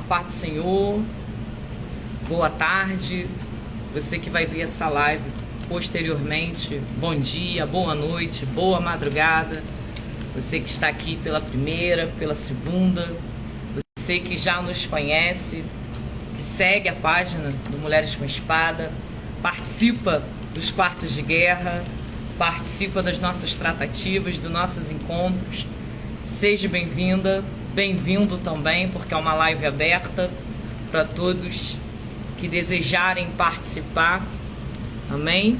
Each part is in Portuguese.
paz do Senhor, boa tarde. Você que vai ver essa live posteriormente, bom dia, boa noite, boa madrugada. Você que está aqui pela primeira, pela segunda, você que já nos conhece, que segue a página do Mulheres com Espada, participa dos quartos de guerra, participa das nossas tratativas, dos nossos encontros. Seja bem-vinda, bem-vindo também, porque é uma live aberta para todos que desejarem participar. Amém?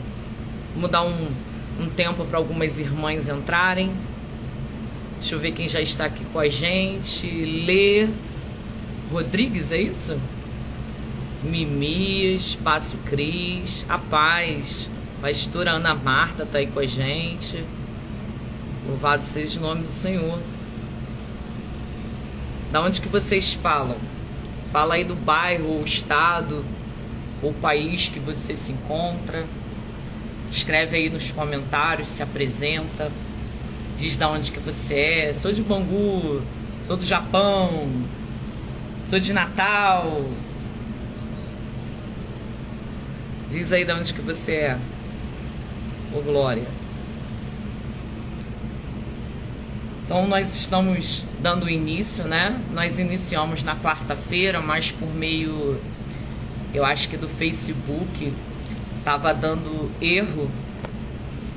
Vamos dar um tempo para algumas irmãs entrarem. Deixa eu ver quem já está aqui com a gente. Lê Rodrigues, é isso? Mimi, Espaço Cris, a Paz, pastora Ana Marta está aí com a gente. Louvado seja o nome do Senhor. Da onde que vocês falam? Fala aí do bairro, ou estado, ou país que você se encontra. Escreve aí nos comentários, se apresenta. Diz da onde que você é. Sou de Bangu, sou do Japão, sou de Natal. Diz aí de onde que você é. Ô glória. Então nós estamos dando início, né? Nós iniciamos na quarta-feira, mas por meio, eu acho que do Facebook, estava dando erro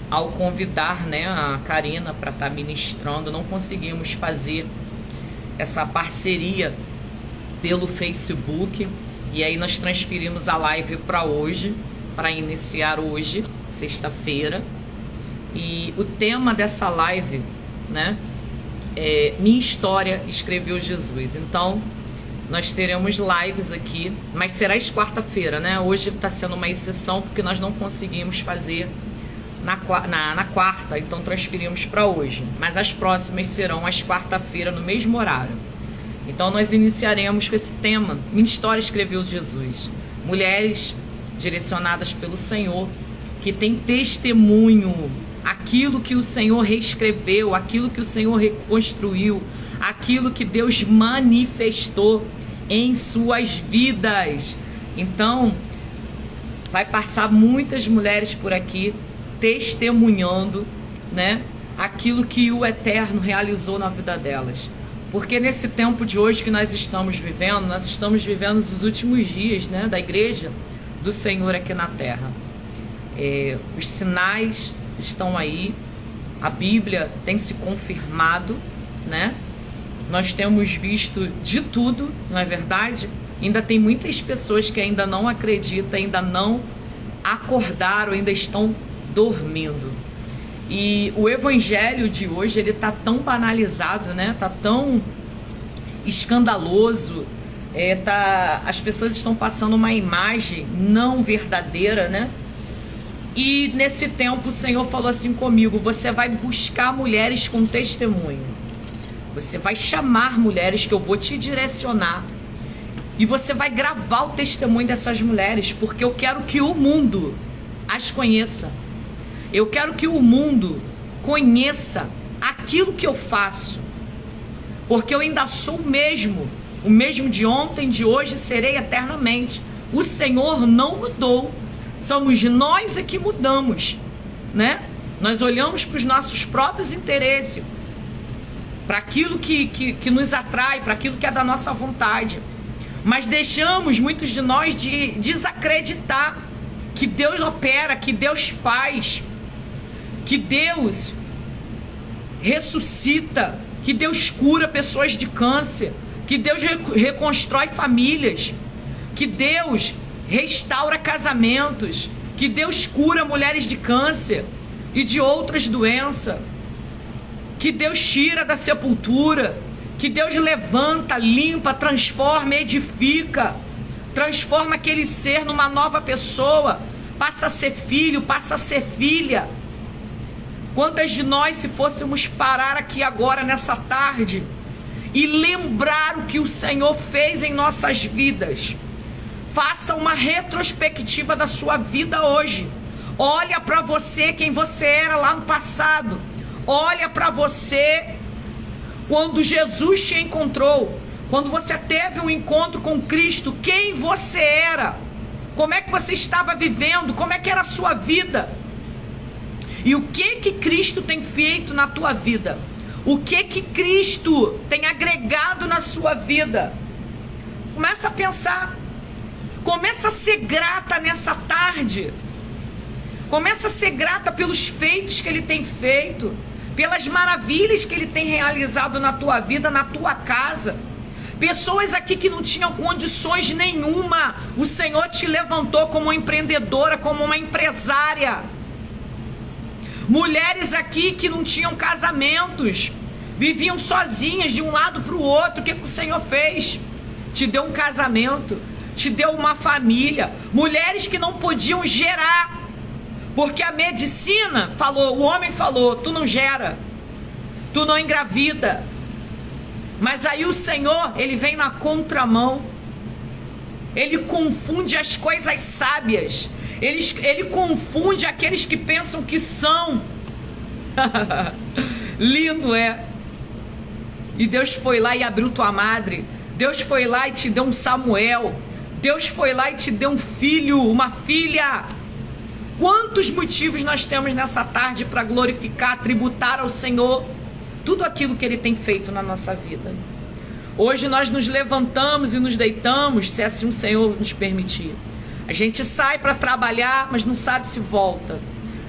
ao convidar, né, a Karina para estar ministrando. Não conseguimos fazer essa parceria pelo Facebook. E aí nós transferimos a live para hoje, para iniciar hoje, sexta-feira. E o tema dessa live, né, é Minha História Escreveu Jesus. Então, nós teremos lives aqui, mas será às quarta-feira, né? Hoje está sendo uma exceção porque nós não conseguimos fazer na quarta, então transferimos para hoje. Mas as próximas serão às quarta-feira, no mesmo horário. Então nós iniciaremos com esse tema, Minha História Escreveu Jesus. Mulheres direcionadas pelo Senhor, que tem testemunho, aquilo que o Senhor reescreveu, aquilo que o Senhor reconstruiu, aquilo que Deus manifestou em suas vidas. Então, vai passar muitas mulheres por aqui testemunhando, né, aquilo que o Eterno realizou na vida delas. Porque nesse tempo de hoje que nós estamos vivendo os últimos dias, né, da igreja do Senhor aqui na terra. Os sinais estão aí, a Bíblia tem se confirmado, né? Nós temos visto de tudo, não é verdade? Ainda tem muitas pessoas que ainda não acreditam, ainda não acordaram, ainda estão dormindo. E o evangelho de hoje, ele tá tão banalizado, né? Tá tão escandaloso. As pessoas estão passando uma imagem não verdadeira, né? E nesse tempo o Senhor falou assim comigo: você vai buscar mulheres com testemunho. Você vai chamar mulheres que eu vou te direcionar. E você vai gravar o testemunho dessas mulheres, porque eu quero que o mundo as conheça. Eu quero que o mundo conheça aquilo que eu faço. Porque eu ainda sou o mesmo de ontem, de hoje, serei eternamente. O Senhor não mudou. Somos nós é que mudamos, né? Nós olhamos para os nossos próprios interesses, para aquilo que nos atrai, para aquilo que é da nossa vontade. Mas deixamos, muitos de nós, de desacreditar que Deus opera, que Deus faz, que Deus ressuscita, que Deus cura pessoas de câncer, que Deus reconstrói famílias, que Deus restaura casamentos, que Deus cura mulheres de câncer e de outras doenças, que Deus tira da sepultura, que Deus levanta, limpa, transforma, edifica, transforma aquele ser numa nova pessoa, passa a ser filho, passa a ser filha. Quantas de nós, se fôssemos parar aqui agora nessa tarde e lembrar o que o Senhor fez em nossas vidas, faça uma retrospectiva da sua vida hoje. Olha para você, quem você era lá no passado. Olha para você quando Jesus te encontrou. Quando você teve um encontro com Cristo, quem você era? Como é que você estava vivendo? Como é que era a sua vida? E o que Cristo tem feito na tua vida? O que Cristo tem agregado na sua vida? Começa a pensar. Começa a ser grata nessa tarde. Começa a ser grata pelos feitos que Ele tem feito, pelas maravilhas que Ele tem realizado na tua vida, na tua casa. Pessoas aqui que não tinham condições nenhuma, o Senhor te levantou como uma empreendedora, como uma empresária. Mulheres aqui que não tinham casamentos, viviam sozinhas de um lado para o outro. O que o Senhor fez? Te deu um casamento, te deu uma família. Mulheres que não podiam gerar, porque a medicina falou, o homem falou, tu não gera, tu não engravida. Mas aí o Senhor, Ele vem na contramão. Ele confunde as coisas sábias. Ele confunde aqueles que pensam que são. Lindo é. E Deus foi lá e abriu tua madre. Deus foi lá e te deu um Samuel. Deus foi lá e te deu um filho, uma filha. Quantos motivos nós temos nessa tarde para glorificar, tributar ao Senhor tudo aquilo que Ele tem feito na nossa vida. Hoje nós nos levantamos e nos deitamos, se assim o Senhor nos permitir. A gente sai para trabalhar, mas não sabe se volta.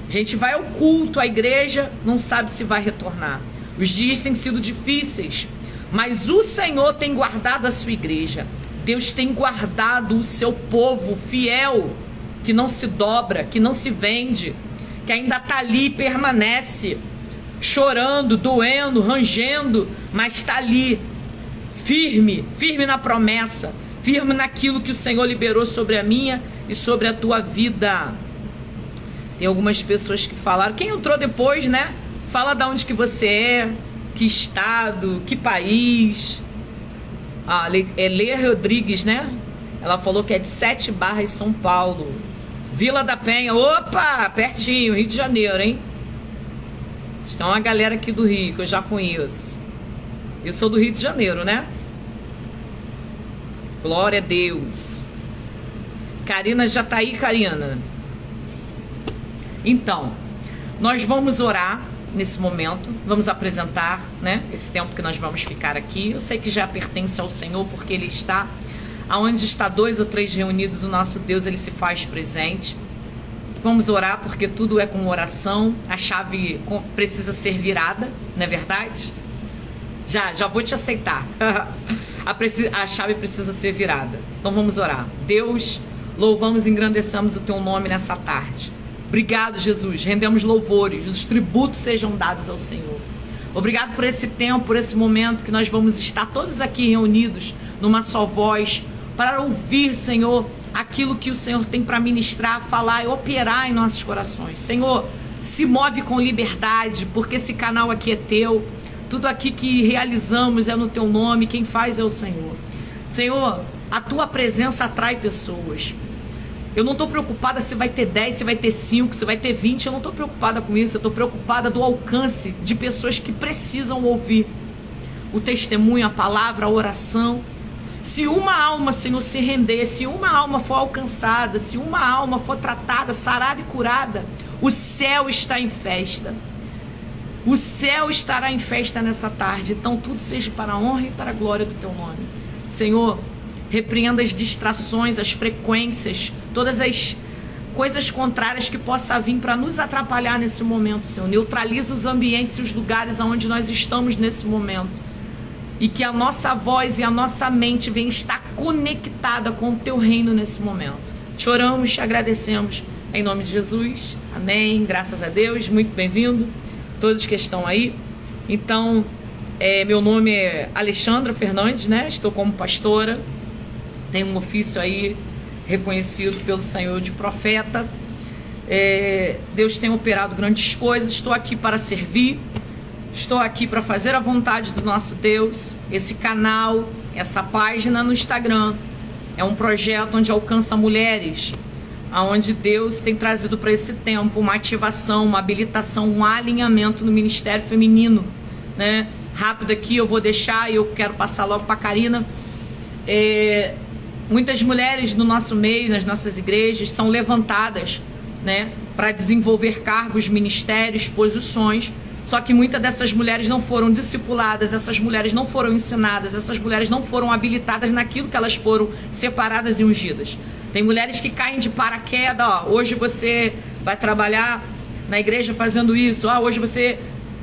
A gente vai ao culto, à igreja, não sabe se vai retornar. Os dias têm sido difíceis, mas o Senhor tem guardado a sua igreja. Deus tem guardado o seu povo fiel, que não se dobra, que não se vende, que ainda está ali e permanece, chorando, doendo, rangendo, mas está ali, firme, firme na promessa, firme naquilo que o Senhor liberou sobre a minha e sobre a tua vida. Tem algumas pessoas que falaram, quem entrou depois, né? Fala de onde que você é, que estado, que país. É Lê Rodrigues, né? Ela falou que é de 7 Barras, São Paulo. Vila da Penha, opa, pertinho, Rio de Janeiro, hein? Então a galera aqui do Rio, que eu já conheço. Eu sou do Rio de Janeiro, né? Glória a Deus. Karina já tá aí, Karina? Então, nós vamos orar nesse momento. Vamos apresentar, né? Esse tempo que nós vamos ficar aqui. Eu sei que já pertence ao Senhor, porque Ele está. Aonde está 2 ou 3 reunidos, o nosso Deus, Ele se faz presente. Vamos orar, porque tudo é com oração. A chave precisa ser virada, não é verdade? Já vou te aceitar. A chave precisa ser virada. Então vamos orar. Deus, louvamos e engrandecemos o Teu nome nessa tarde. Obrigado, Jesus. Rendemos louvores. Os tributos sejam dados ao Senhor. Obrigado por esse tempo, por esse momento que nós vamos estar todos aqui reunidos numa só voz para ouvir, Senhor, aquilo que o Senhor tem para ministrar, falar e operar em nossos corações. Senhor, se move com liberdade, porque esse canal aqui é Teu. Tudo aqui que realizamos é no Teu nome, quem faz é o Senhor. Senhor, a Tua presença atrai pessoas. Eu não estou preocupada se vai ter 10, se vai ter 5, se vai ter 20. Eu não estou preocupada com isso. Eu estou preocupada do alcance de pessoas que precisam ouvir o testemunho, a palavra, a oração. Se uma alma, Senhor, se render, se uma alma for alcançada, se uma alma for tratada, sarada e curada, o céu está em festa. O céu estará em festa nessa tarde. Então tudo seja para a honra e para a glória do Teu nome. Senhor, repreenda as distrações, as frequências, todas as coisas contrárias que possam vir para nos atrapalhar nesse momento, Senhor. Neutraliza os ambientes e os lugares onde nós estamos nesse momento. E que a nossa voz e a nossa mente venha estar conectada com o Teu reino nesse momento. Te oramos, te agradecemos. Em nome de Jesus. Amém. Graças a Deus. Muito bem-vindo. Todos que estão aí. Então, meu nome é Alexandra Fernandes, né? Estou como pastora. Tenho um ofício aí reconhecido pelo Senhor de profeta. Deus tem operado grandes coisas. Estou aqui para servir. Estou aqui para fazer a vontade do nosso Deus. Esse canal, essa página no Instagram é um projeto onde alcança mulheres, aonde Deus tem trazido para esse tempo uma ativação, uma habilitação, um alinhamento no ministério feminino, né? rápido aqui, eu vou deixar e eu quero passar logo para a Karina. Muitas mulheres no nosso meio, nas nossas igrejas, são levantadas, né, para desenvolver cargos, ministérios, posições. Só que muitas dessas mulheres não foram discipuladas, essas mulheres não foram ensinadas, essas mulheres não foram habilitadas naquilo que elas foram separadas e ungidas. Tem mulheres que caem de paraquedas, ó, hoje você vai trabalhar na igreja fazendo isso, ó, hoje você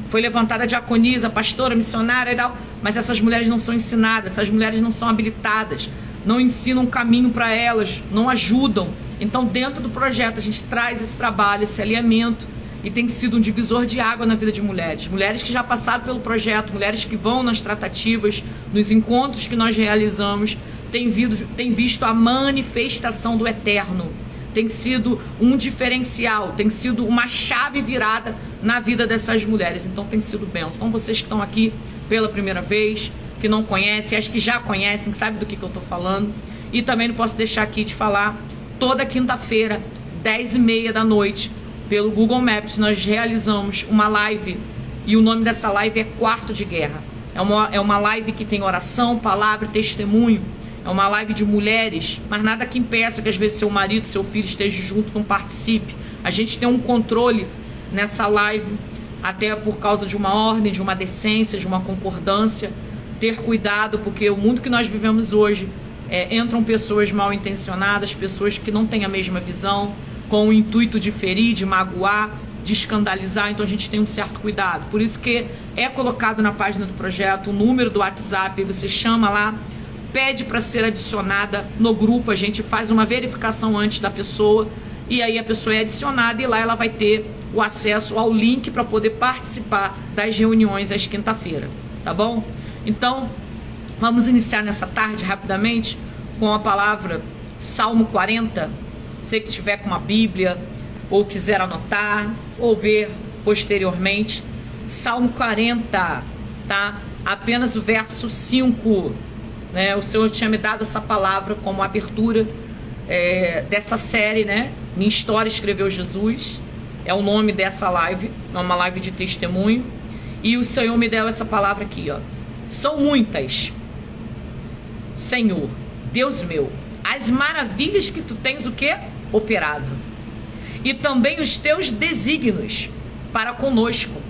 foi levantada diaconisa, pastora, missionária e tal, mas essas mulheres não são ensinadas, essas mulheres não são habilitadas, não ensinam um caminho para elas, não ajudam. Então, dentro do projeto, a gente traz esse trabalho, esse alinhamento, e tem sido um divisor de água na vida de mulheres. Mulheres que já passaram pelo projeto, mulheres que vão nas tratativas, nos encontros que nós realizamos, têm visto a manifestação do eterno. Tem sido um diferencial, tem sido uma chave virada na vida dessas mulheres. Então tem sido bênção. Então vocês que estão aqui pela primeira vez, que não conhecem, as que já conhecem, que sabem do que eu estou falando. E também não posso deixar aqui de falar, toda quinta-feira, 10h30 da noite, pelo Google Maps, nós realizamos uma live. E o nome dessa live é Quarto de Guerra. É uma live que tem oração, palavra e testemunho. É uma live de mulheres, mas nada que impeça que às vezes seu marido, seu filho esteja junto, não participe. A gente tem um controle nessa live, até por causa de uma ordem, de uma decência, de uma concordância. Ter cuidado, porque o mundo que nós vivemos hoje, entram pessoas mal intencionadas, pessoas que não têm a mesma visão, com o intuito de ferir, de magoar, de escandalizar. Então a gente tem um certo cuidado. Por isso que é colocado na página do projeto o número do WhatsApp, você chama lá, pede para ser adicionada no grupo, a gente faz uma verificação antes da pessoa e aí a pessoa é adicionada e lá ela vai ter o acesso ao link para poder participar das reuniões às quinta-feira, tá bom? Então, vamos iniciar nessa tarde rapidamente com a palavra Salmo 40. Você que tiver com uma Bíblia ou quiser anotar ou ver posteriormente, Salmo 40, tá? Apenas o verso 5. Né? O Senhor tinha me dado essa palavra como abertura dessa série, né? Minha História Escreveu Jesus, é o nome dessa live, é uma live de testemunho, e o Senhor me deu essa palavra aqui, ó. São muitas, Senhor, Deus meu, as maravilhas que tu tens o quê? Operado, e também os teus desígnios para conosco.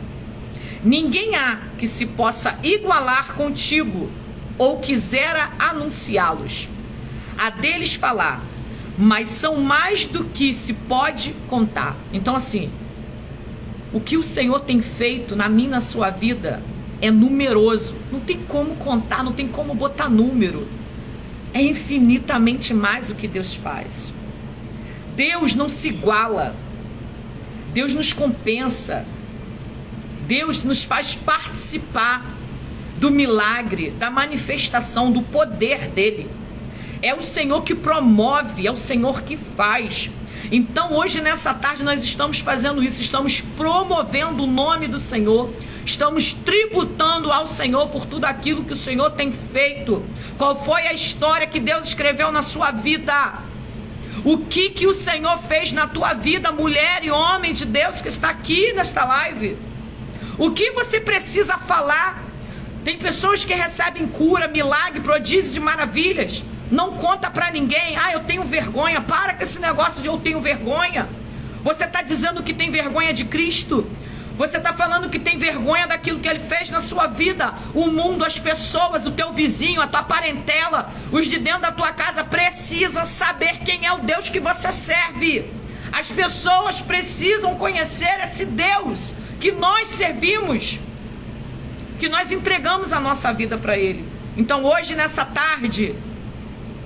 Ninguém há que se possa igualar contigo, ou quisera anunciá-los, a deles falar, mas são mais do que se pode contar. Então assim, o que o Senhor tem feito na minha e na sua vida é numeroso, não tem como contar, não tem como botar número, é infinitamente mais o que Deus faz. Deus não se iguala, Deus nos compensa, Deus nos faz participar do milagre, da manifestação, do poder dele. É o Senhor que promove, é o Senhor que faz. Então hoje nessa tarde nós estamos fazendo isso, estamos promovendo o nome do Senhor, estamos tributando ao Senhor por tudo aquilo que o Senhor tem feito. Qual foi a história que Deus escreveu na sua vida? O que o Senhor fez na tua vida, mulher e homem de Deus que está aqui nesta live? O que você precisa falar? Tem pessoas que recebem cura, milagre, prodígios e maravilhas. Não conta pra ninguém. Ah, eu tenho vergonha. Para com esse negócio de eu tenho vergonha. Você está dizendo que tem vergonha de Cristo. Você está falando que tem vergonha daquilo que Ele fez na sua vida. O mundo, as pessoas, o teu vizinho, a tua parentela, os de dentro da tua casa precisam saber quem é o Deus que você serve. As pessoas precisam conhecer esse Deus que nós servimos, que nós entregamos a nossa vida para Ele. Então hoje, nessa tarde,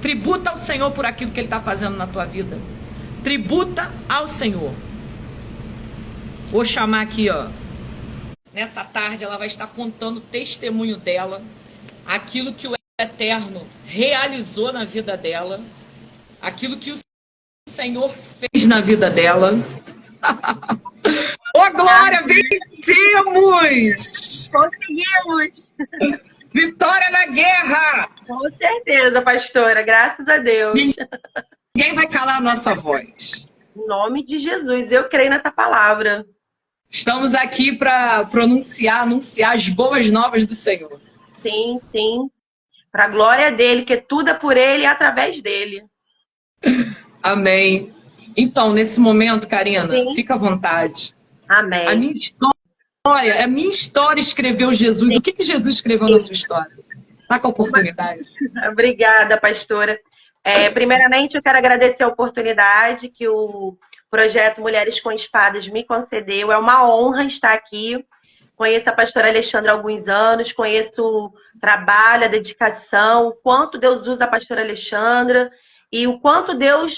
tributa ao Senhor por aquilo que Ele está fazendo na tua vida. Tributa ao Senhor. Vou chamar aqui, ó. Nessa tarde ela vai estar contando o testemunho dela, aquilo que o Eterno realizou na vida dela, aquilo que o Senhor fez na vida dela. Ô, Glória, vencemos! Conseguimos! Vitória na guerra! Com certeza, pastora, graças a Deus. Ninguém vai calar a nossa voz. Em nome de Jesus, eu creio nessa palavra. Estamos aqui para anunciar as boas novas do Senhor. Sim, sim. Para a glória dele, que tudo é por ele e através dele. Amém. Então, nesse momento, Karina, Sim. fica à vontade. A Amém. minha história, a minha história escreveu Jesus. O que Jesus escreveu na sua história? Tá com a oportunidade. Obrigada, pastora. Primeiramente, eu quero agradecer a oportunidade que o projeto Mulheres com Espadas me concedeu. É uma honra estar aqui. Conheço a pastora Alexandra há alguns anos, conheço o trabalho, a dedicação, o quanto Deus usa a pastora Alexandra e o quanto Deus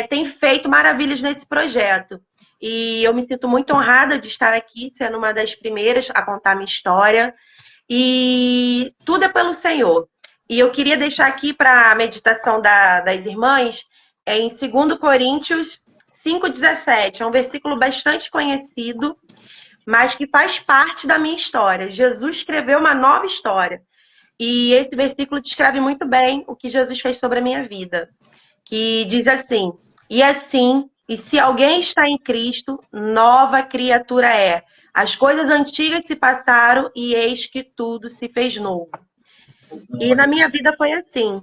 tem feito maravilhas nesse projeto. E eu me sinto muito honrada de estar aqui, sendo uma das primeiras a contar minha história. E tudo é pelo Senhor. E eu queria deixar aqui para a meditação das irmãs, em 2 Coríntios 5,17. É um versículo bastante conhecido, mas que faz parte da minha história. Jesus escreveu uma nova história. E esse versículo descreve muito bem o que Jesus fez sobre a minha vida. Que diz assim: e assim, e se alguém está em Cristo, nova criatura é. As coisas antigas se passaram e eis que tudo se fez novo. E na minha vida foi assim.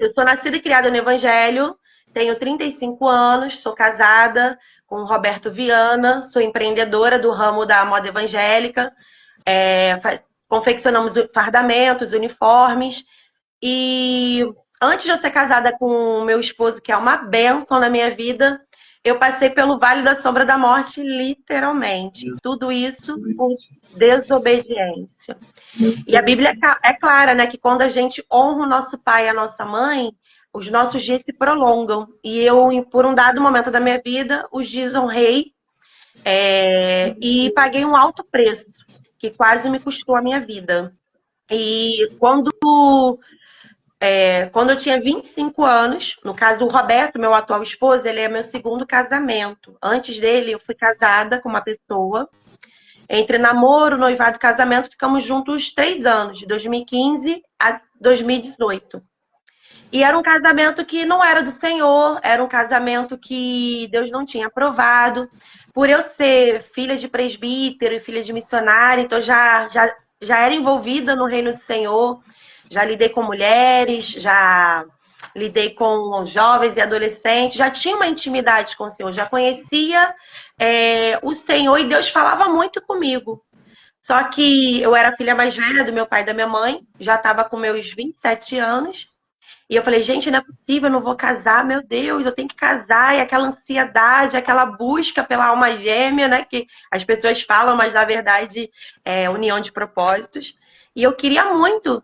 Eu sou nascida e criada no Evangelho, tenho 35 anos, sou casada com o Roberto Viana, sou empreendedora do ramo da moda evangélica, confeccionamos fardamentos, uniformes, e antes de eu ser casada com o meu esposo, que é uma bênção na minha vida, eu passei pelo Vale da Sombra da Morte, literalmente. Tudo isso por desobediência. E a Bíblia é clara, né? Que quando a gente honra o nosso pai e a nossa mãe, os nossos dias se prolongam. E eu, por um dado momento da minha vida, os desonrei e paguei um alto preço, que quase me custou a minha vida. E quando eu tinha 25 anos, no caso o Roberto, meu atual esposo, ele é meu segundo casamento. Antes dele, eu fui casada com uma pessoa. Entre namoro, noivado e casamento, ficamos juntos 3 anos, de 2015 a 2018. E era um casamento que não era do Senhor, era um casamento que Deus não tinha aprovado. Por eu ser filha de presbítero e filha de missionária, então já era envolvida no reino do Senhor, já lidei com mulheres, já lidei com jovens e adolescentes, já tinha uma intimidade com o Senhor, já conhecia o Senhor e Deus falava muito comigo. Só que eu era a filha mais velha do meu pai e da minha mãe, já estava com meus 27 anos. E eu falei, gente, não é possível, eu não vou casar, meu Deus, eu tenho que casar. E aquela ansiedade, aquela busca pela alma gêmea, né? Que as pessoas falam, mas na verdade é união de propósitos. E eu queria muito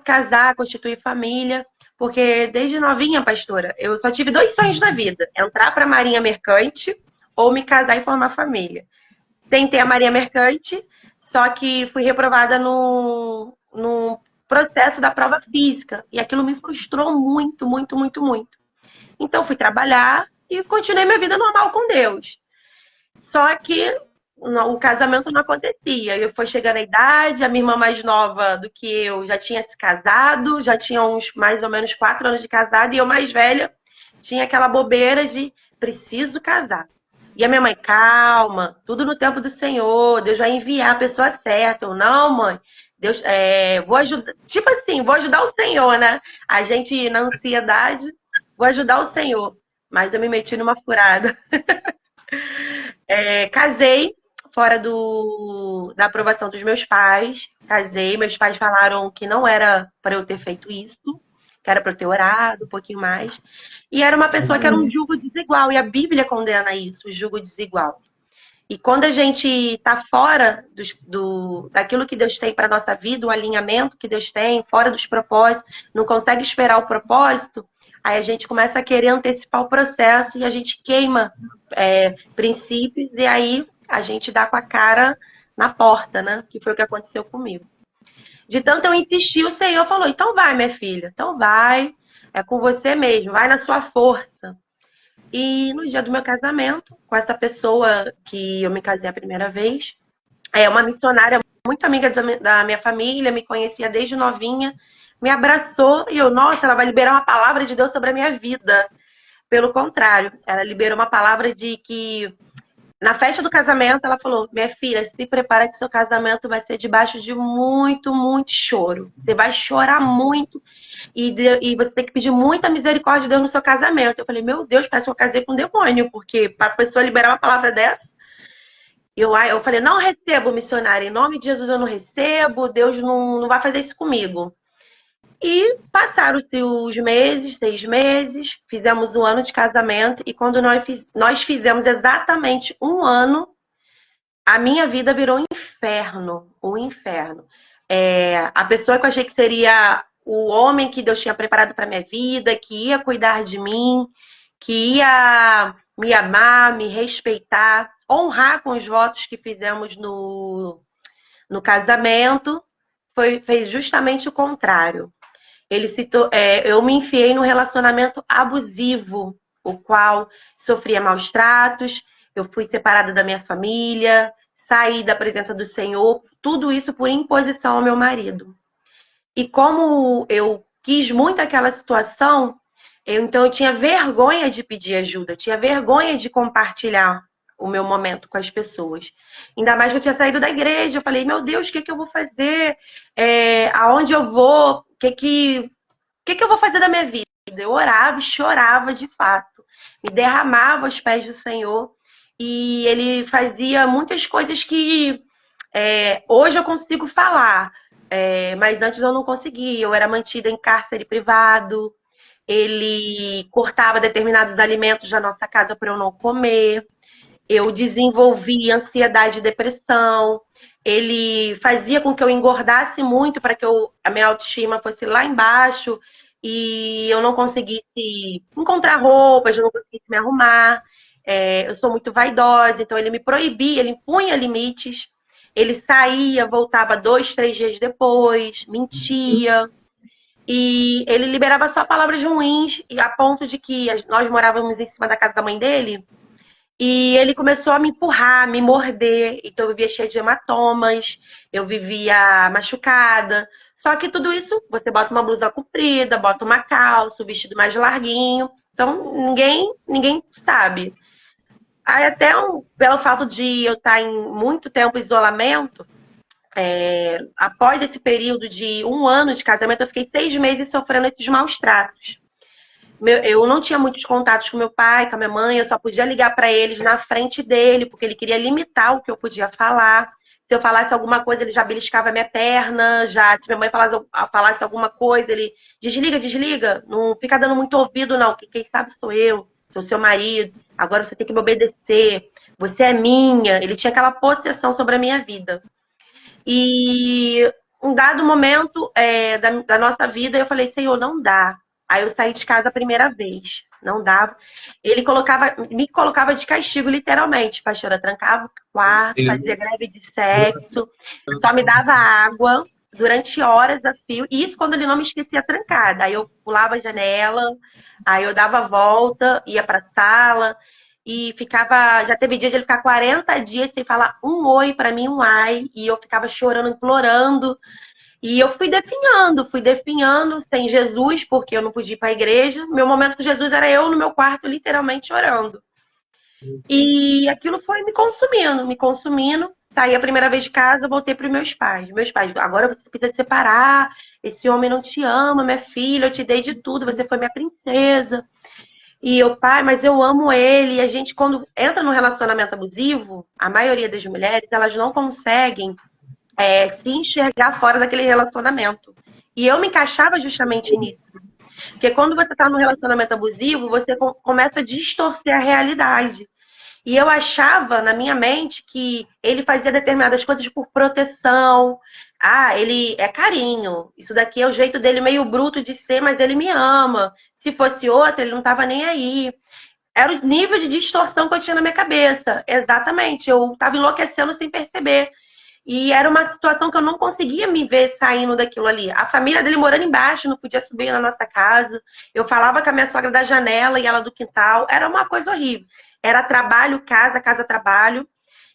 casar, constituir família, porque desde novinha, pastora, eu só tive 2 sonhos na vida: entrar para a Marinha Mercante ou me casar e formar família. Tentei a Marinha Mercante, só que fui reprovada no processo da prova física. E aquilo me frustrou muito, muito, muito, muito. Então fui trabalhar e continuei minha vida normal com Deus. Só que o casamento não acontecia. Eu fui chegando à idade, a minha irmã mais nova do que eu já tinha se casado, já tinha uns mais ou menos 4 anos de casada, e eu mais velha tinha aquela bobeira de preciso casar. E a minha mãe, calma, tudo no tempo do Senhor, Deus vai enviar a pessoa certa. Eu, não, mãe, Deus, vou ajudar. Tipo assim, vou ajudar o Senhor, né? A gente, na ansiedade, vou ajudar o Senhor. Mas eu me meti numa furada. Casei fora da aprovação dos meus pais. Casei, meus pais falaram que não era para eu ter feito isso, que era para eu ter orado um pouquinho mais. E era uma pessoa que era um jugo desigual, e a Bíblia condena isso, o jugo desigual. E quando a gente está fora daquilo que Deus tem para nossa vida, o alinhamento que Deus tem, fora dos propósitos, não consegue esperar o propósito, aí a gente começa a querer antecipar o processo e a gente queima princípios, e aí a gente dá com a cara na porta, né? Que foi o que aconteceu comigo. De tanto eu insistir, o Senhor falou: então vai, minha filha, então vai, é com você mesmo, vai na sua força. E no dia do meu casamento, com essa pessoa que eu me casei a primeira vez, é uma missionária muito amiga da minha família, me conhecia desde novinha, me abraçou e eu, nossa, ela vai liberar uma palavra de Deus sobre a minha vida. Pelo contrário, ela liberou uma palavra de que Na festa do casamento, ela falou: minha filha, se prepara que seu casamento vai ser debaixo de muito, muito choro. Você vai chorar muito e você tem que pedir muita misericórdia de Deus no seu casamento. Eu falei: meu Deus, parece que eu casei com um demônio, porque para a pessoa liberar uma palavra dessa. Eu falei: não recebo, missionária, em nome de Jesus eu não recebo, Deus não vai fazer isso comigo. E passaram-se os meses, 6 meses, fizemos um ano de casamento, e quando nós fizemos exatamente um ano, a minha vida virou um inferno, um inferno. A pessoa que eu achei que seria o homem que Deus tinha preparado para minha vida, que ia cuidar de mim, que ia me amar, me respeitar, honrar com os votos que fizemos no casamento, fez justamente o contrário. Eu me enfiei num relacionamento abusivo, o qual sofria maus tratos, eu fui separada da minha família, saí da presença do Senhor, tudo isso por imposição ao meu marido. E como eu quis muito aquela situação, então eu tinha vergonha de pedir ajuda, eu tinha vergonha de compartilhar o meu momento com as pessoas. Ainda mais que eu tinha saído da igreja, eu falei: meu Deus, o que eu vou fazer? Aonde eu vou? O que eu vou fazer da minha vida? Eu orava e chorava de fato, me derramava aos pés do Senhor, e ele fazia muitas coisas que hoje eu consigo falar, mas antes eu não conseguia. Eu era mantida em cárcere privado, ele cortava determinados alimentos da nossa casa para eu não comer, eu desenvolvi ansiedade e depressão, ele fazia com que eu engordasse muito para que a minha autoestima fosse lá embaixo e eu não conseguisse encontrar roupas, eu não conseguisse me arrumar. Eu sou muito vaidosa, então ele me proibia, ele impunha limites. Ele saía, voltava 2, 3 dias depois, mentia. E ele liberava só palavras ruins, a ponto de que nós morávamos em cima da casa da mãe dele. E ele começou a me empurrar, me morder. Então eu vivia cheia de hematomas, eu vivia machucada. Só que tudo isso, você bota uma blusa comprida, bota uma calça, o vestido mais larguinho. Então ninguém sabe. Aí até pelo fato de eu estar em muito tempo em isolamento, após esse período de um ano de casamento, eu fiquei 6 meses sofrendo esses maus tratos. Eu não tinha muitos contatos com meu pai, com a minha mãe, eu só podia ligar para eles na frente dele, porque ele queria limitar o que eu podia falar. Se eu falasse alguma coisa, ele já beliscava a minha perna, se minha mãe falasse alguma coisa, ele desliga, desliga, não fica dando muito ouvido, não, que quem sabe sou eu, sou seu marido, agora você tem que me obedecer, você é minha. Ele tinha aquela possessão sobre a minha vida. E um dado momento da nossa vida, eu falei: Senhor, não dá. Aí eu saí de casa a primeira vez. Não dava. Ele me colocava de castigo, literalmente. Pastora, trancava o quarto, fazia greve de sexo, só me dava água durante horas a fio. E isso quando ele não me esquecia trancada. Aí eu pulava a janela, aí eu dava a volta, ia pra sala e ficava. Já teve dia de ele ficar 40 dias sem falar um oi pra mim, um ai, e eu ficava chorando, implorando. E eu fui definhando sem Jesus, porque eu não podia ir para a igreja. Meu momento com Jesus era eu no meu quarto, literalmente chorando. E aquilo foi me consumindo. Saí a primeira vez de casa, voltei para os meus pais. Meus pais: agora você precisa se separar. Esse homem não te ama, minha filha. Eu te dei de tudo, você foi minha princesa. E eu: pai, mas eu amo ele. E a gente, quando entra num relacionamento abusivo, a maioria das mulheres, elas não conseguem se enxergar fora daquele relacionamento. E eu me encaixava justamente nisso. Porque quando você está num relacionamento abusivo, você começa a distorcer a realidade. E eu achava na minha mente que ele fazia determinadas coisas por proteção. Ele é carinho. Isso daqui é o jeito dele meio bruto de ser, mas ele me ama. Se fosse outro, ele não estava nem aí. Era o nível de distorção que eu tinha na minha cabeça. Exatamente. Eu estava enlouquecendo sem perceber. E era uma situação que eu não conseguia me ver saindo daquilo ali. A família dele morando embaixo, não podia subir na nossa casa. Eu falava com a minha sogra da janela e ela do quintal. Era uma coisa horrível. Era trabalho, casa, casa, trabalho.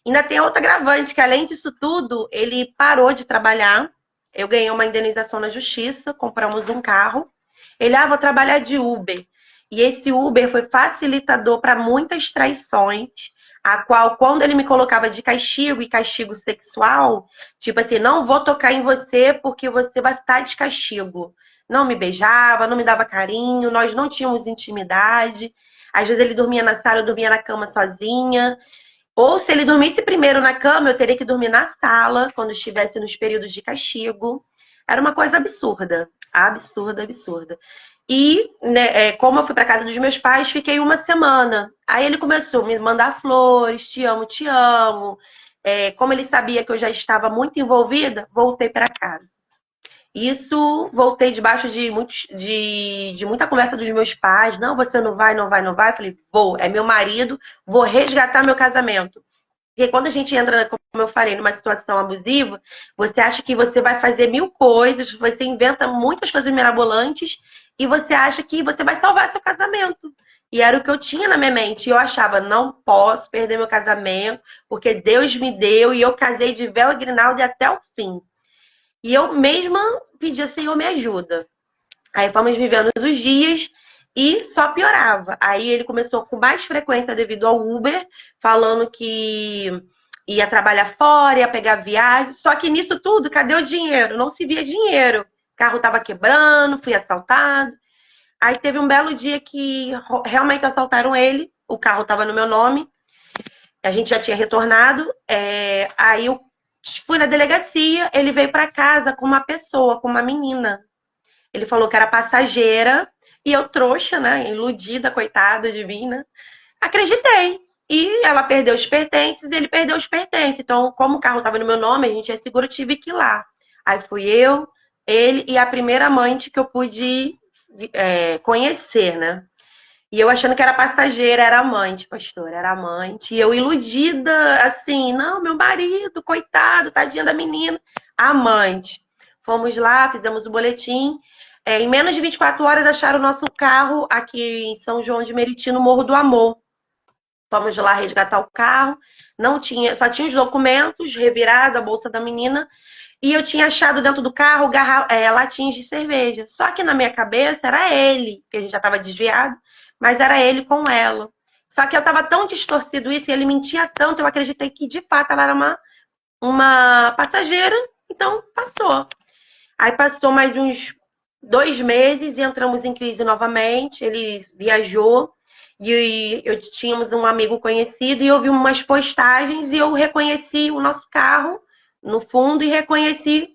Ainda tem outra agravante, que além disso tudo, ele parou de trabalhar. Eu ganhei uma indenização na justiça, compramos um carro. Ele: vou trabalhar de Uber. E esse Uber foi facilitador para muitas traições. a qual, quando ele me colocava de castigo e castigo sexual, tipo assim, não vou tocar em você porque você vai estar de castigo. Não me beijava, não me dava carinho, nós não tínhamos intimidade. Às vezes ele dormia na sala, eu dormia na cama sozinha. Ou se ele dormisse primeiro na cama, eu teria que dormir na sala, quando estivesse nos períodos de castigo. Era uma coisa absurda. Absurda, absurda. E, né, como eu fui para casa dos meus pais, fiquei uma semana. Aí ele começou a me mandar flores, te amo, te amo. Como ele sabia que eu já estava muito envolvida, voltei para casa. Isso, voltei debaixo de muita conversa dos meus pais. Não, você não vai, não vai, não vai. Falei, vou, é meu marido, vou resgatar meu casamento. Porque quando a gente entra, como eu falei, numa situação abusiva, você acha que você vai fazer mil coisas, você inventa muitas coisas mirabolantes e você acha que você vai salvar seu casamento. E era o que eu tinha na minha mente. E eu achava, não posso perder meu casamento, porque Deus me deu e eu casei de véu e grinalda até o fim. E eu mesma pedia, Senhor, me ajuda. Aí fomos vivendo os dias e só piorava. Aí ele começou com mais frequência devido ao Uber, falando que ia trabalhar fora, ia pegar viagem. Só que nisso tudo, cadê o dinheiro? Não se via dinheiro. O carro estava quebrando, fui assaltado. Aí teve um belo dia que realmente assaltaram ele. O carro estava no meu nome. A gente já tinha retornado. Aí eu fui na delegacia. Ele veio para casa com uma pessoa, com uma menina. Ele falou que era passageira e eu trouxa, né? Iludida, coitada de mim, né? Acreditei. E ela perdeu os pertences e ele perdeu os pertences. Então, como o carro estava no meu nome, a gente é seguro, eu tive que ir lá. Aí fui eu, ele e a primeira amante que eu pude conhecer, né? E eu achando que era passageira, era amante, pastor, era amante. E eu iludida, assim, não, meu marido, coitado, tadinha da menina. Amante. Fomos lá, fizemos o boletim. Em menos de 24 horas acharam o nosso carro aqui em São João de Meriti, no Morro do Amor. Fomos lá resgatar o carro. Não tinha, só tinha os documentos, revirado a bolsa da menina. E eu tinha achado dentro do carro latinhas de cerveja. Só que na minha cabeça era ele, que a gente já estava desviado, mas era ele com ela. Só que eu estava tão distorcido isso e ele mentia tanto, eu acreditei que de fato ela era uma passageira, então passou. Aí passou mais uns 2 meses e entramos em crise novamente. Ele viajou e eu tínhamos um amigo conhecido e eu vi umas postagens e eu reconheci o nosso carro no fundo e reconheci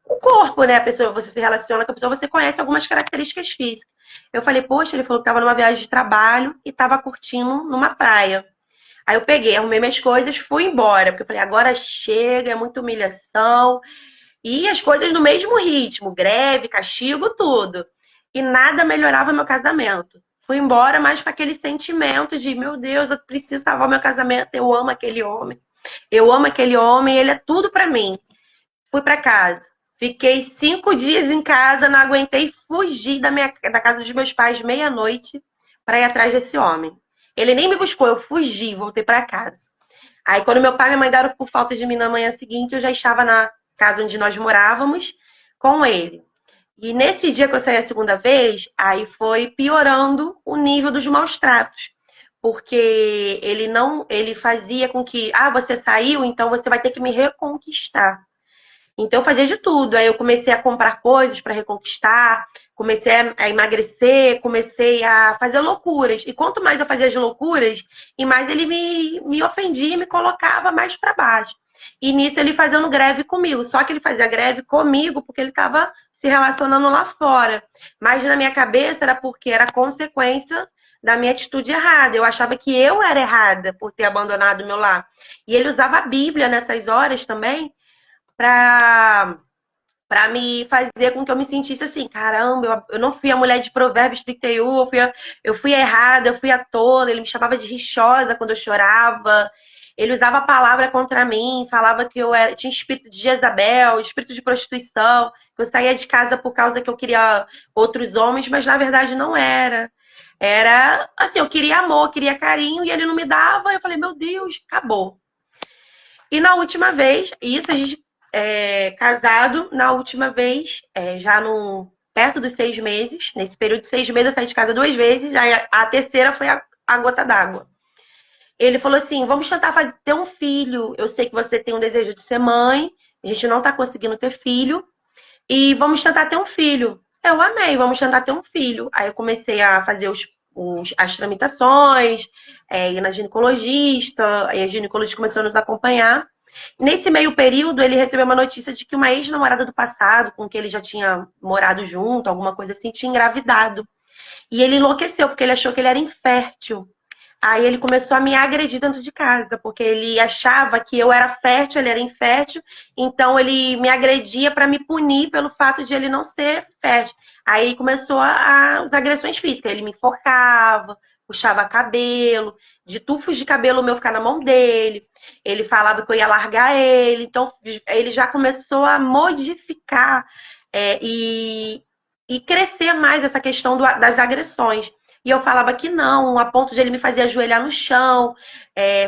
o corpo, né? A pessoa, você se relaciona com a pessoa, você conhece algumas características físicas. Eu falei, poxa, ele falou que estava numa viagem de trabalho e estava curtindo numa praia. Aí eu peguei, arrumei minhas coisas, fui embora, porque eu falei, agora chega, é muita humilhação. E as coisas no mesmo ritmo, greve, castigo, tudo. E nada melhorava meu casamento. Fui embora, mas com aquele sentimento de, meu Deus, eu preciso salvar meu casamento, eu amo aquele homem. Eu amo aquele homem, ele é tudo pra mim. Fui pra casa. Fiquei 5 dias em casa, não aguentei fugir da casa dos meus pais meia-noite para ir atrás desse homem. Ele nem me buscou, eu fugi, voltei para casa. Aí quando meu pai e minha mãe deram por falta de mim na manhã seguinte, eu já estava na casa onde nós morávamos com ele. E nesse dia que eu saí a segunda vez, aí foi piorando o nível dos maus tratos. Porque ele fazia com que, você saiu, então você vai ter que me reconquistar. Então eu fazia de tudo. Aí eu comecei a comprar coisas para reconquistar, comecei a emagrecer, comecei a fazer loucuras. E quanto mais eu fazia as loucuras, e mais ele me ofendia e me colocava mais para baixo. E nisso ele fazendo greve comigo. Só que ele fazia greve comigo porque ele estava se relacionando lá fora. Mas na minha cabeça era porque era consequência da minha atitude errada. Eu achava que eu era errada por ter abandonado o meu lar. E ele usava a Bíblia nessas horas também para me fazer com que eu me sentisse assim, caramba, eu não fui a mulher de Provérbios 31, eu fui errada, eu fui a tola, ele me chamava de rixosa quando eu chorava, ele usava a palavra contra mim, falava que tinha espírito de Jezabel, espírito de prostituição, que eu saía de casa por causa que eu queria outros homens, mas na verdade não era. Era assim, eu queria amor, queria carinho, e ele não me dava, eu falei, meu Deus, acabou. E na última vez, isso a gente casado, na última vez, já perto dos 6 meses, nesse período de 6 meses eu saí de casa 2 vezes, a terceira foi a gota d'água. Ele falou assim: vamos tentar ter um filho. Eu sei que você tem um desejo de ser mãe, a gente não tá conseguindo ter filho, e vamos tentar ter um filho. Eu amei, vamos tentar ter um filho. Aí eu comecei a fazer as tramitações, ir na ginecologista, aí a ginecologista começou a nos acompanhar. Nesse meio período, ele recebeu uma notícia de que uma ex-namorada do passado, com quem ele já tinha morado junto, alguma coisa assim, tinha engravidado. E ele enlouqueceu, porque ele achou que ele era infértil. Aí ele começou a me agredir dentro de casa, porque ele achava que eu era fértil, ele era infértil, então ele me agredia para me punir pelo fato de ele não ser fértil. Aí começou as agressões físicas, ele me enforcava, puxava cabelo, de tufos de cabelo meu ficar na mão dele, ele falava que eu ia largar ele, então ele já começou a modificar e crescer mais essa questão das agressões. E eu falava que não, a ponto de ele me fazer ajoelhar no chão,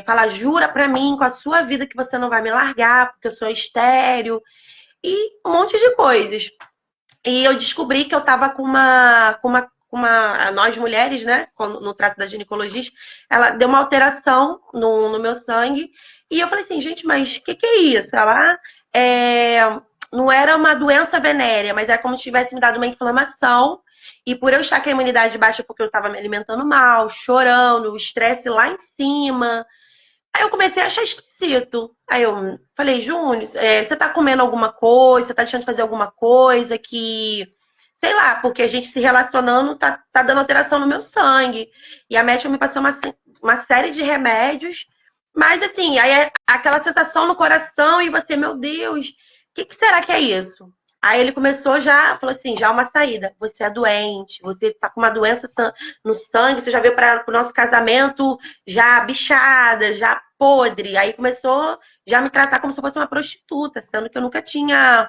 falar, jura pra mim com a sua vida que você não vai me largar, porque eu sou estéril, e um monte de coisas. E eu descobri que eu tava com uma nós mulheres, né, no trato da ginecologista, ela deu uma alteração no meu sangue, e eu falei assim, gente, mas o que é isso? Ela, não era uma doença venérea, mas é como se tivesse me dado uma inflamação. E por eu estar com a imunidade baixa, porque eu estava me alimentando mal, chorando, o estresse lá em cima. Aí eu comecei a achar esquisito. Aí eu falei, Júnior, você tá comendo alguma coisa? Você tá deixando de fazer alguma coisa que. Sei lá, porque a gente se relacionando tá dando alteração no meu sangue. E a médica me passou uma série de remédios. Mas assim, aí é aquela sensação no coração e você, meu Deus, o que será que é isso? Aí ele começou já, falou assim, já uma saída. Você é doente, você tá com uma doença no sangue, você já veio para o nosso casamento já bichada, já podre. Aí começou já a me tratar como se eu fosse uma prostituta, sendo que eu nunca tinha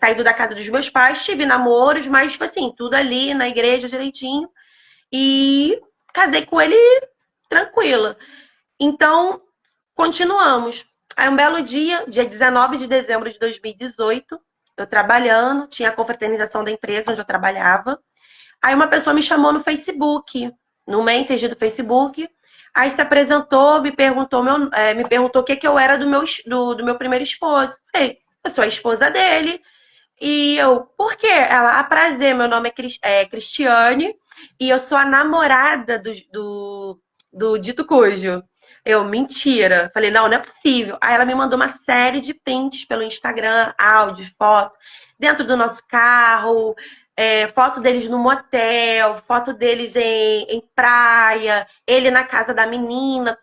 saído da casa dos meus pais, tive namoros, mas, tipo assim, tudo ali na igreja direitinho. E casei com ele tranquila. Então, continuamos. Aí, um belo dia 19 de dezembro de 2018, eu trabalhando, tinha a confraternização da empresa onde eu trabalhava. Aí, uma pessoa me chamou no Facebook, no Messenger do Facebook. Aí se apresentou, me perguntou o que eu era do meu primeiro esposo. Falei, eu sou a esposa dele. E eu, por quê? Ela, prazer, meu nome é Cristiane e eu sou a namorada do dito cujo. Eu, mentira. Falei, não é possível. Aí ela me mandou uma série de prints pelo Instagram, áudio, foto, dentro do nosso carro, foto deles no motel, foto deles em praia, ele na casa da menina,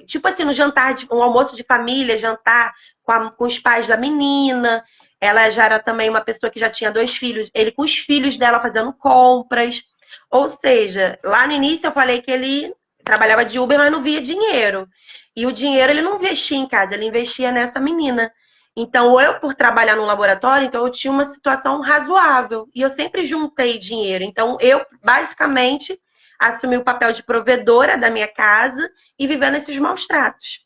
tipo assim, no jantar, um almoço de família, jantar com os pais da menina. Ela já era também uma pessoa que já tinha 2 filhos, ele com os filhos dela fazendo compras. Ou seja, lá no início eu falei que ele trabalhava de Uber, mas não via dinheiro. E o dinheiro ele não investia em casa, ele investia nessa menina. Então, eu, por trabalhar no laboratório, então eu tinha uma situação razoável. E eu sempre juntei dinheiro. Então, eu, basicamente, assumi o papel de provedora da minha casa e vivendo esses maus tratos.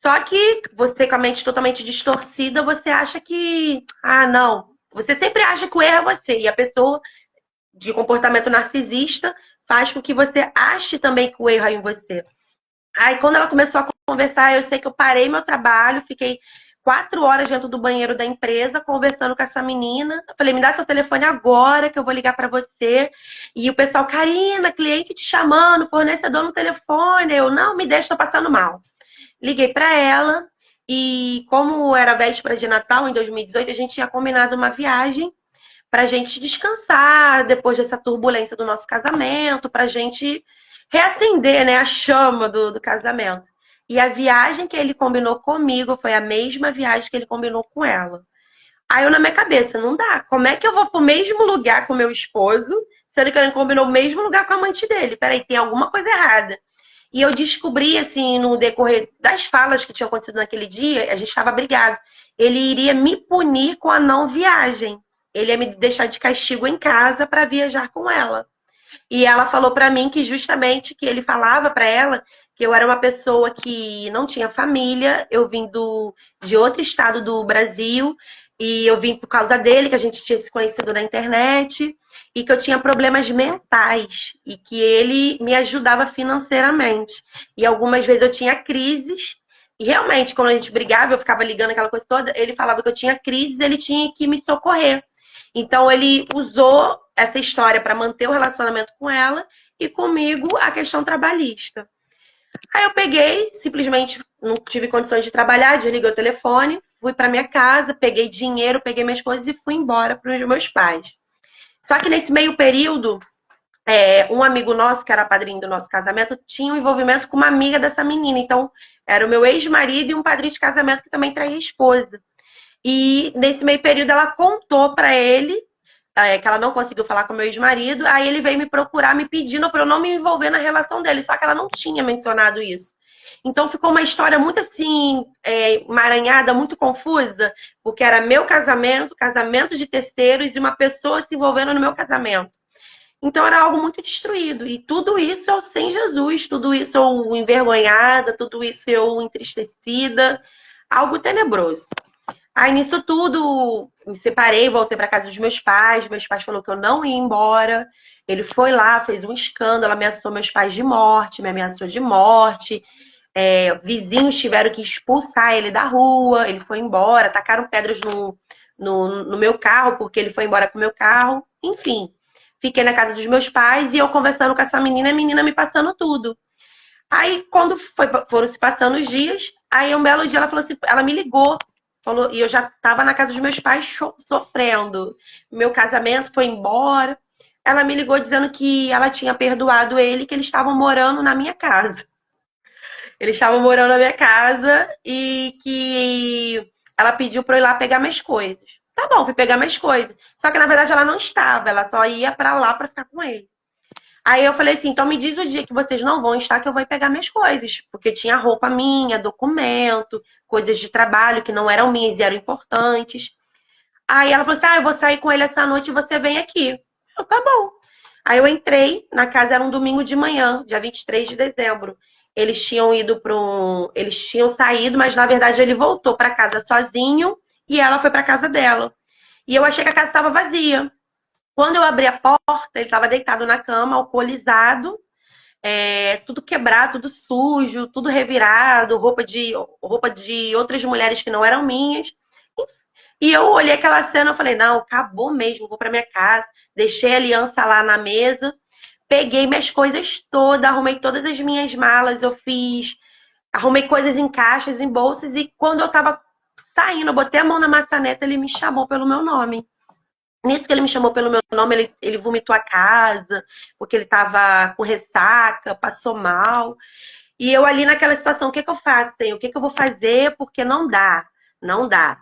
Só que você, com a mente totalmente distorcida, você acha que. Ah, não. Você sempre acha que o erro é você. E a pessoa de comportamento narcisista faz com que você ache também que o erro é em você. Aí, quando ela começou a conversar, eu sei que eu parei meu trabalho, fiquei 4 horas dentro do banheiro da empresa conversando com essa menina. Eu falei, me dá seu telefone agora que eu vou ligar para você. E o pessoal, Karina, cliente te chamando, fornecedor no telefone. Eu, não, me deixa, tô passando mal. Liguei para ela e como era véspera de Natal em 2018, a gente tinha combinado uma viagem para a gente descansar depois dessa turbulência do nosso casamento, para a gente reacender, né, a chama do casamento. E a viagem que ele combinou comigo foi a mesma viagem que ele combinou com ela. Aí eu na minha cabeça, não dá. Como é que eu vou pro mesmo lugar com meu esposo, sendo que ele combinou o mesmo lugar com a amante dele? Peraí, tem alguma coisa errada. E eu descobri, assim, no decorrer das falas que tinham acontecido naquele dia, a gente estava brigado. Ele iria me punir com a não viagem. Ele ia me deixar de castigo em casa para viajar com ela. E ela falou para mim que justamente que ele falava para ela que eu era uma pessoa que não tinha família, eu vim de outro estado do Brasil, E eu vim por causa dele, que a gente tinha se conhecido na internet, e que eu tinha problemas mentais, e que ele me ajudava financeiramente. E algumas vezes eu tinha crises, e realmente, quando a gente brigava, eu ficava ligando aquela coisa toda, ele falava que eu tinha crises, ele tinha que me socorrer. Então ele usou essa história para manter o relacionamento com ela e comigo a questão trabalhista. Aí eu peguei, simplesmente não tive condições de trabalhar, desliguei o telefone, fui para minha casa, peguei dinheiro, peguei minhas coisas e fui embora para os meus pais. Só que nesse meio período, um amigo nosso, que era padrinho do nosso casamento, tinha um envolvimento com uma amiga dessa menina. Então, era o meu ex-marido e um padrinho de casamento que também traía a esposa. E nesse meio período, ela contou para ele que ela não conseguiu falar com meu ex-marido. Aí ele veio me procurar, me pedindo para eu não me envolver na relação dele. Só que ela não tinha mencionado isso. Então ficou uma história muito assim, emaranhada, muito confusa, porque era meu casamento, casamento de terceiros e uma pessoa se envolvendo no meu casamento. Então era algo muito destruído. E tudo isso eu sem Jesus, tudo isso eu envergonhada, tudo isso eu entristecida, algo tenebroso. Aí nisso tudo, me separei, voltei para casa dos meus pais. Meus pais falaram que eu não ia embora. Ele foi lá, fez um escândalo, ameaçou meus pais de morte, me ameaçou de morte. Vizinhos tiveram que expulsar ele da rua, ele foi embora, tacaram pedras no meu carro, porque ele foi embora com o meu carro. Enfim, fiquei na casa dos meus pais e eu conversando com essa menina, a menina me passando tudo. Aí, quando foram se passando os dias, aí um belo dia ela falou assim, ela me ligou, falou, e eu já estava na casa dos meus pais sofrendo. Meu casamento foi embora. Ela me ligou dizendo que ela tinha perdoado ele, que eles estavam morando na minha casa. Eles estavam morando na minha casa e que ela pediu para eu ir lá pegar minhas coisas. Tá bom, fui pegar minhas coisas. Só que na verdade ela não estava, ela só ia para lá para ficar com ele. Aí eu falei assim, então me diz o dia que vocês não vão estar que eu vou ir pegar minhas coisas. Porque tinha roupa minha, documento, coisas de trabalho que não eram minhas e eram importantes. Aí ela falou assim, eu vou sair com ele essa noite e você vem aqui. Eu, tá bom. Aí eu entrei, na casa era um domingo de manhã, dia 23 de dezembro. Eles tinham ido para um. Eles tinham saído, mas na verdade ele voltou para casa sozinho e ela foi para casa dela. E eu achei que a casa estava vazia. Quando eu abri a porta, ele estava deitado na cama, alcoolizado, tudo quebrado, tudo sujo, tudo revirado, roupa de outras mulheres que não eram minhas. E eu olhei aquela cena e falei, não, acabou mesmo, vou para minha casa. Deixei a aliança lá na mesa, peguei minhas coisas todas, arrumei todas as minhas malas, arrumei coisas em caixas, em bolsas, e quando eu tava saindo, eu botei a mão na maçaneta, ele me chamou pelo meu nome. Nisso que ele me chamou pelo meu nome, ele vomitou a casa, porque ele tava com ressaca, passou mal. E eu ali naquela situação, o que que eu faço, Senhor? O que que eu vou fazer? Porque não dá, não dá.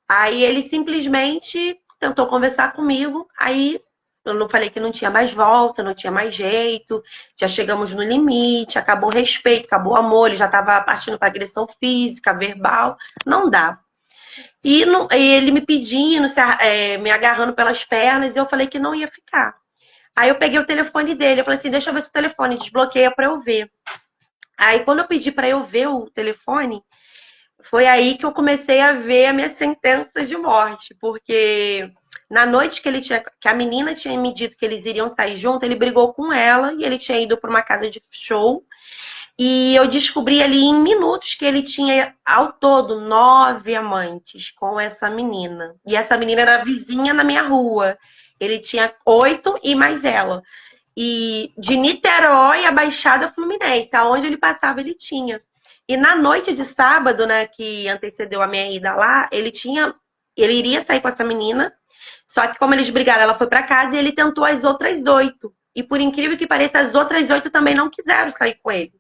Aí ele simplesmente tentou conversar comigo, aí eu não falei que não tinha mais volta, não tinha mais jeito, já chegamos no limite, acabou o respeito, acabou o amor, ele já estava partindo para agressão física, verbal, não dá. E ele me pedindo, me agarrando pelas pernas, e eu falei que não ia ficar. Aí eu peguei o telefone dele, eu falei assim, deixa eu ver se o telefone desbloqueia para eu ver. Aí quando eu pedi para eu ver o telefone, foi aí que eu comecei a ver a minha sentença de morte, porque na noite que a menina tinha me dito que eles iriam sair junto, ele brigou com ela e ele tinha ido para uma casa de show. E eu descobri ali em minutos que ele tinha, ao todo, 9 amantes com essa menina. E essa menina era vizinha na minha rua. Ele tinha 8 e mais ela. E de Niterói a Baixada Fluminense, aonde ele passava, ele tinha. E na noite de sábado, né, que antecedeu a minha ida lá, ele iria sair com essa menina. Só que como eles brigaram, ela foi para casa e ele tentou as outras 8. E por incrível que pareça, as outras 8 também não quiseram sair com ele.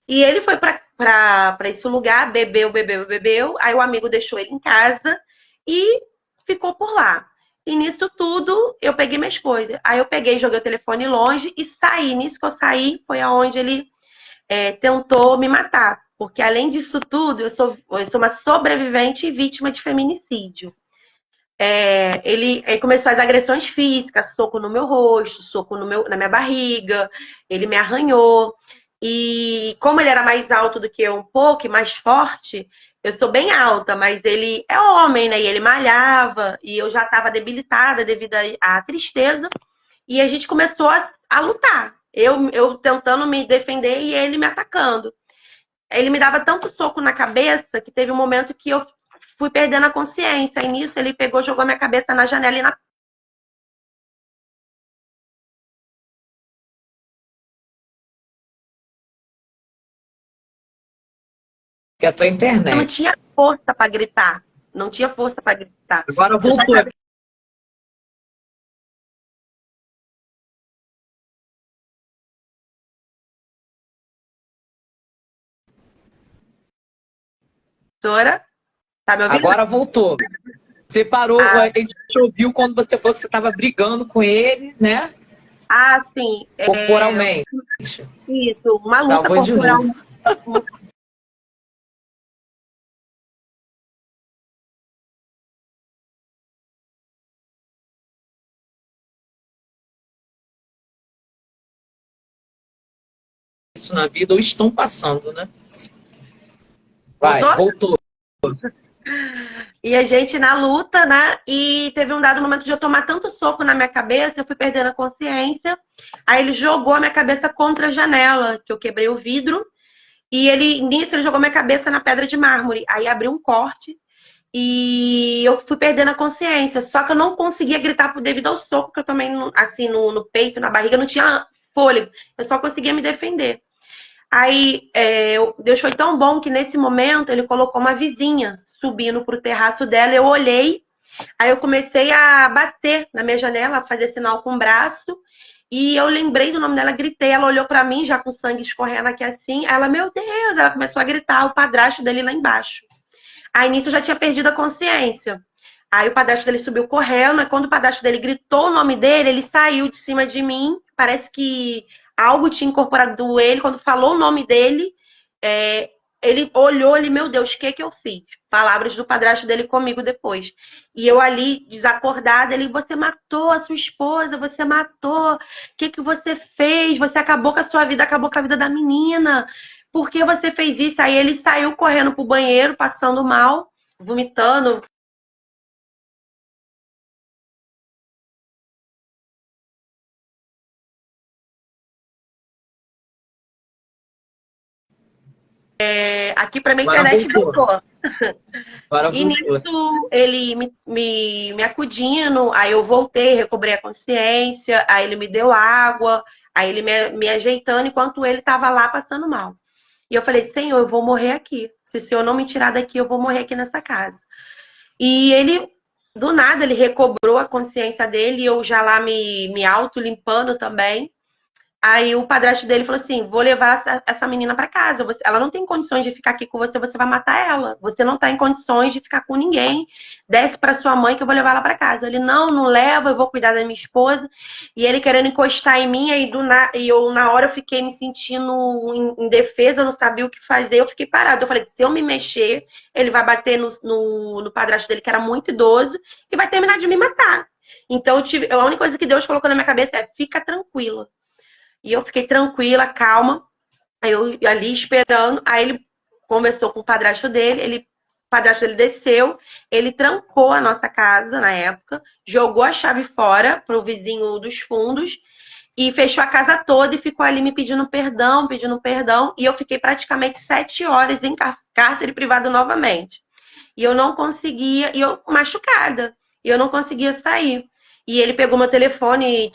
E ele foi para esse lugar, bebeu, bebeu, bebeu. Aí o amigo deixou ele em casa e ficou por lá. E nisso tudo, eu peguei minhas coisas. Aí eu peguei, joguei o telefone longe e saí. Nisso que eu saí, foi aonde ele tentou me matar. Porque além disso tudo, eu sou uma sobrevivente e vítima de feminicídio. Ele começou as agressões físicas, soco no meu rosto, soco na minha barriga, ele me arranhou. E como ele era mais alto do que eu um pouco e mais forte, Eu sou bem alta, mas ele é homem, né? E ele malhava, e eu já estava debilitada devido à tristeza. E a gente começou a lutar. Eu tentando me defender e ele me atacando. Ele me dava tanto soco na cabeça que teve um momento que eu fui perdendo a consciência. E nisso ele pegou, jogou minha cabeça na janela e na. Que é a tua Eu não internet. tinha força para gritar. Não tinha força para gritar. Agora Eu só voltou. sabia. Doutora, tá me ouvindo? Agora voltou. Você parou, Ah, a gente ouviu quando você falou que você estava brigando com ele, né? sim. Corporalmente. Isso, uma Tá, luta vou de corporal. novo. Isso na vida ou estão passando, né? Vai, Voltou? voltou. E a gente na luta, né? E teve um dado momento de eu tomar tanto soco na minha cabeça, eu fui perdendo a consciência. Aí ele jogou a minha cabeça contra a janela, que eu quebrei o vidro. E nisso, ele jogou minha cabeça na pedra de mármore. Aí abriu um corte e eu fui perdendo a consciência. Só que eu não conseguia gritar devido ao soco que eu tomei, assim, no peito, na barriga. Eu não tinha fôlego. Eu só conseguia me defender. Aí, Deus foi tão bom que nesse momento ele colocou uma vizinha subindo pro terraço dela. Eu olhei, aí eu comecei a bater na minha janela, a fazer sinal com o braço. E eu lembrei do nome dela, gritei. Ela olhou pra mim, já com sangue escorrendo aqui assim. Ela, meu Deus, ela começou a gritar, o padrasto dele lá embaixo. Aí nisso eu já tinha perdido a consciência. Aí o padrasto dele subiu correndo, e quando o padrasto dele gritou o nome dele, ele saiu de cima de mim. Parece que algo tinha incorporado ele. Quando falou o nome dele, é, ele olhou ali, meu Deus, o que eu fiz? Palavras do padrasto dele comigo depois. E eu ali, desacordada, ele, você matou a sua esposa, você matou. O que você fez? Você acabou com a sua vida, acabou com a vida da menina. Por que você fez isso? Aí ele saiu correndo pro banheiro, passando mal, vomitando. Aqui pra minha Agora internet voltou. voltou. Agora E voltou. nisso ele me acudindo, aí eu voltei, recobrei a consciência, aí ele me deu água, aí ele me ajeitando enquanto ele estava lá passando mal. E eu falei, Senhor, eu vou morrer aqui. Se o Senhor não me tirar daqui, eu vou morrer aqui nessa casa. E ele, do nada, ele recobrou a consciência dele, e eu já lá me auto-limpando também. Aí o padrasto dele falou assim: vou levar essa menina para casa. Ela não tem condições de ficar aqui com você, você vai matar ela. Você não tá em condições de ficar com ninguém. Desce para sua mãe que eu vou levar ela para casa. Ele: não, não leva, eu vou cuidar da minha esposa. E ele querendo encostar em mim, e eu na hora eu fiquei me sentindo em defesa, eu não sabia o que fazer, eu fiquei parada. Eu falei: se eu me mexer, ele vai bater no padrasto dele, que era muito idoso, e vai terminar de me matar. Então a única coisa que Deus colocou na minha cabeça é: fica tranquila. E eu fiquei tranquila, calma. Aí eu ali esperando. Aí ele conversou com o padrasto dele. O padrasto dele desceu. Ele trancou a nossa casa na época. Jogou a chave fora pro vizinho dos fundos. E fechou a casa toda e ficou ali me pedindo perdão, pedindo perdão. E eu fiquei praticamente 7 horas em cárcere privado novamente. E eu não conseguia, e eu machucada, e eu não conseguia sair. E ele pegou meu telefone,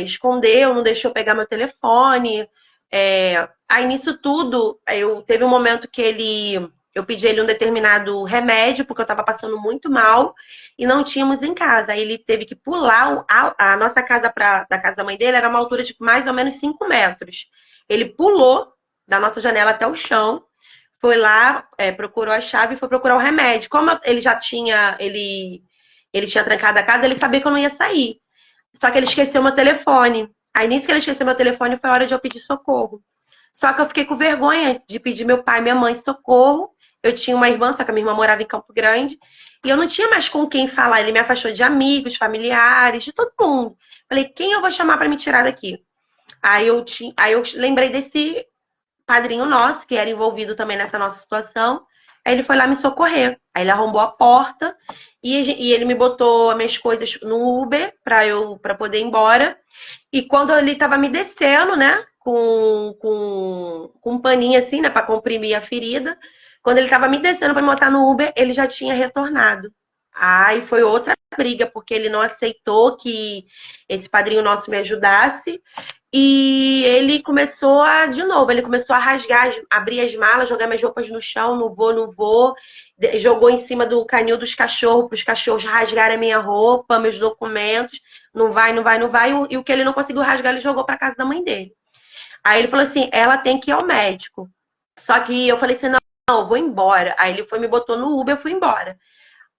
escondeu, não deixou pegar meu telefone. Aí nisso tudo, teve um momento que eu pedi ele um determinado remédio, porque eu estava passando muito mal e não tínhamos em casa. Aí ele teve que pular a nossa casa da casa da mãe dele, era uma altura de mais ou menos 5 metros. Ele pulou da nossa janela até o chão, foi lá, procurou a chave e foi procurar o remédio. Como ele já tinha, ele tinha trancado a casa, ele sabia que eu não ia sair. Só que ele esqueceu meu telefone. Aí, nisso que ele esqueceu meu telefone, foi a hora de eu pedir socorro. Só que eu fiquei com vergonha de pedir meu pai e minha mãe socorro. Eu tinha uma irmã, só que a minha irmã morava em Campo Grande. E eu não tinha mais com quem falar. Ele me afastou de amigos, familiares, de todo mundo. Falei, quem eu vou chamar para me tirar daqui? Aí eu lembrei desse padrinho nosso, que era envolvido também nessa nossa situação. Aí ele foi lá me socorrer. Aí ele arrombou a porta e ele me botou as minhas coisas no Uber para poder ir embora. E quando ele tava me descendo, né, com um paninho assim, né, para comprimir a ferida, quando ele tava me descendo para me botar no Uber, ele já tinha retornado. Aí foi outra briga, porque ele não aceitou que esse padrinho nosso me ajudasse. E ele começou de novo, ele começou a rasgar, abrir as malas, jogar minhas roupas no chão, não vou, não vou. Jogou em cima do canil dos cachorros, para os cachorros rasgarem a minha roupa, meus documentos. Não vai, não vai, não vai. E o que ele não conseguiu rasgar, ele jogou para casa da mãe dele. Aí ele falou assim: ela tem que ir ao médico. Só que eu falei assim: não, não, eu vou embora. Aí ele foi, me botou no Uber, eu fui embora.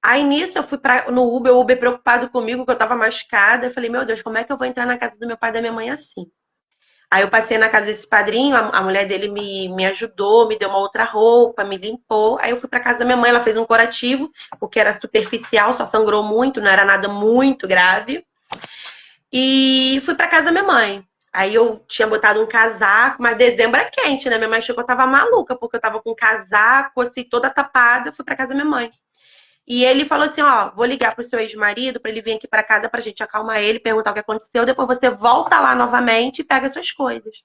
Aí nisso eu fui no Uber, o Uber preocupado comigo, que eu tava machucada. Eu falei: meu Deus, como é que eu vou entrar na casa do meu pai e da minha mãe assim? Aí eu passei na casa desse padrinho, a mulher dele me ajudou, me deu uma outra roupa, me limpou. Aí eu fui pra casa da minha mãe, ela fez um curativo, porque era superficial, só sangrou muito, não era nada muito grave. E fui pra casa da minha mãe. Aí eu tinha botado um casaco, mas dezembro é quente, né? Minha mãe achou que eu tava maluca, porque eu tava com um casaco, assim, toda tapada. Fui pra casa da minha mãe. E ele falou assim: ó, vou ligar pro seu ex-marido pra ele vir aqui pra casa pra gente acalmar ele, perguntar o que aconteceu. Depois você volta lá novamente e pega suas coisas.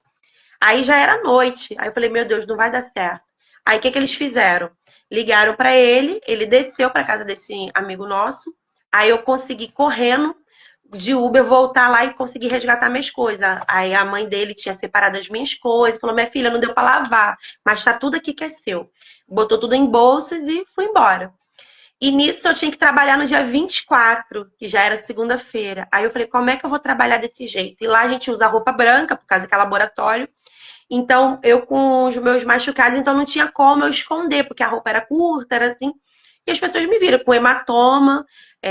Aí já era noite. Aí eu falei: meu Deus, não vai dar certo. Aí o que eles fizeram? Ligaram pra ele, ele desceu pra casa desse amigo nosso. Aí eu consegui correndo de Uber voltar lá e conseguir resgatar minhas coisas. Aí a mãe dele tinha separado as minhas coisas, falou: minha filha, não deu pra lavar, mas tá tudo aqui que é seu. Botou tudo em bolsas e fui embora. E nisso eu tinha que trabalhar no dia 24, que já era segunda-feira. Aí eu falei: como é que eu vou trabalhar desse jeito? E lá a gente usa roupa branca, por causa que é laboratório. Então, eu com os meus machucados, então não tinha como eu esconder, porque a roupa era curta, era assim. E as pessoas me viram com hematoma,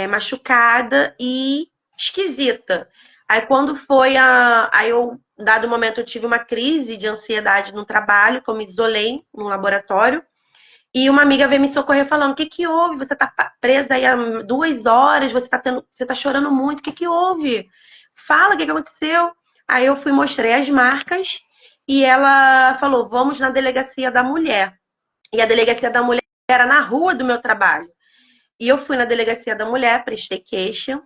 machucada e esquisita. Aí quando foi Aí eu, dado momento, eu tive uma crise de ansiedade no trabalho, que eu me isolei no laboratório. E uma amiga veio me socorrer falando: o que que houve? Você tá presa aí há 2 horas, você tá chorando muito, o que que houve? Fala, o que que aconteceu? Aí eu fui, mostrei as marcas e ela falou: vamos na delegacia da mulher. E a delegacia da mulher era na rua do meu trabalho. E eu fui na delegacia da mulher, prestei queixa.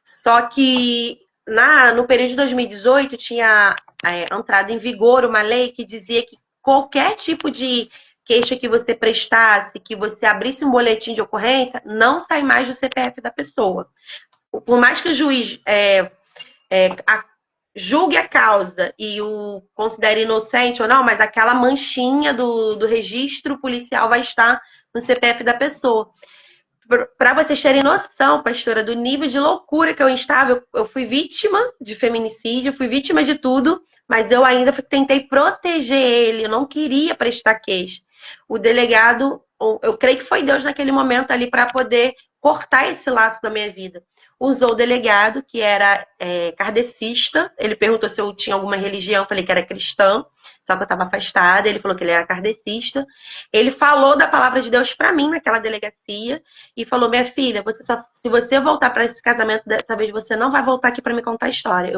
Só que no período de 2018 tinha entrado em vigor uma lei que dizia que qualquer tipo de queixa que você prestasse, que você abrisse um boletim de ocorrência, não sai mais do CPF da pessoa. Por mais que o juiz julgue a causa e o considere inocente ou não, mas aquela manchinha do registro policial vai estar no CPF da pessoa. Para vocês terem noção, pastora, do nível de loucura que eu estava, eu fui vítima de feminicídio, fui vítima de tudo, mas eu ainda tentei proteger ele, eu não queria prestar queixa. O delegado, eu creio que foi Deus naquele momento ali para poder cortar esse laço da minha vida. Usou o delegado, que era kardecista, ele perguntou se eu tinha alguma religião, eu falei que era cristã, só que eu estava afastada, ele falou que ele era kardecista. Ele falou da palavra de Deus para mim naquela delegacia, e falou: minha filha, se você voltar para esse casamento dessa vez, você não vai voltar aqui para me contar a história.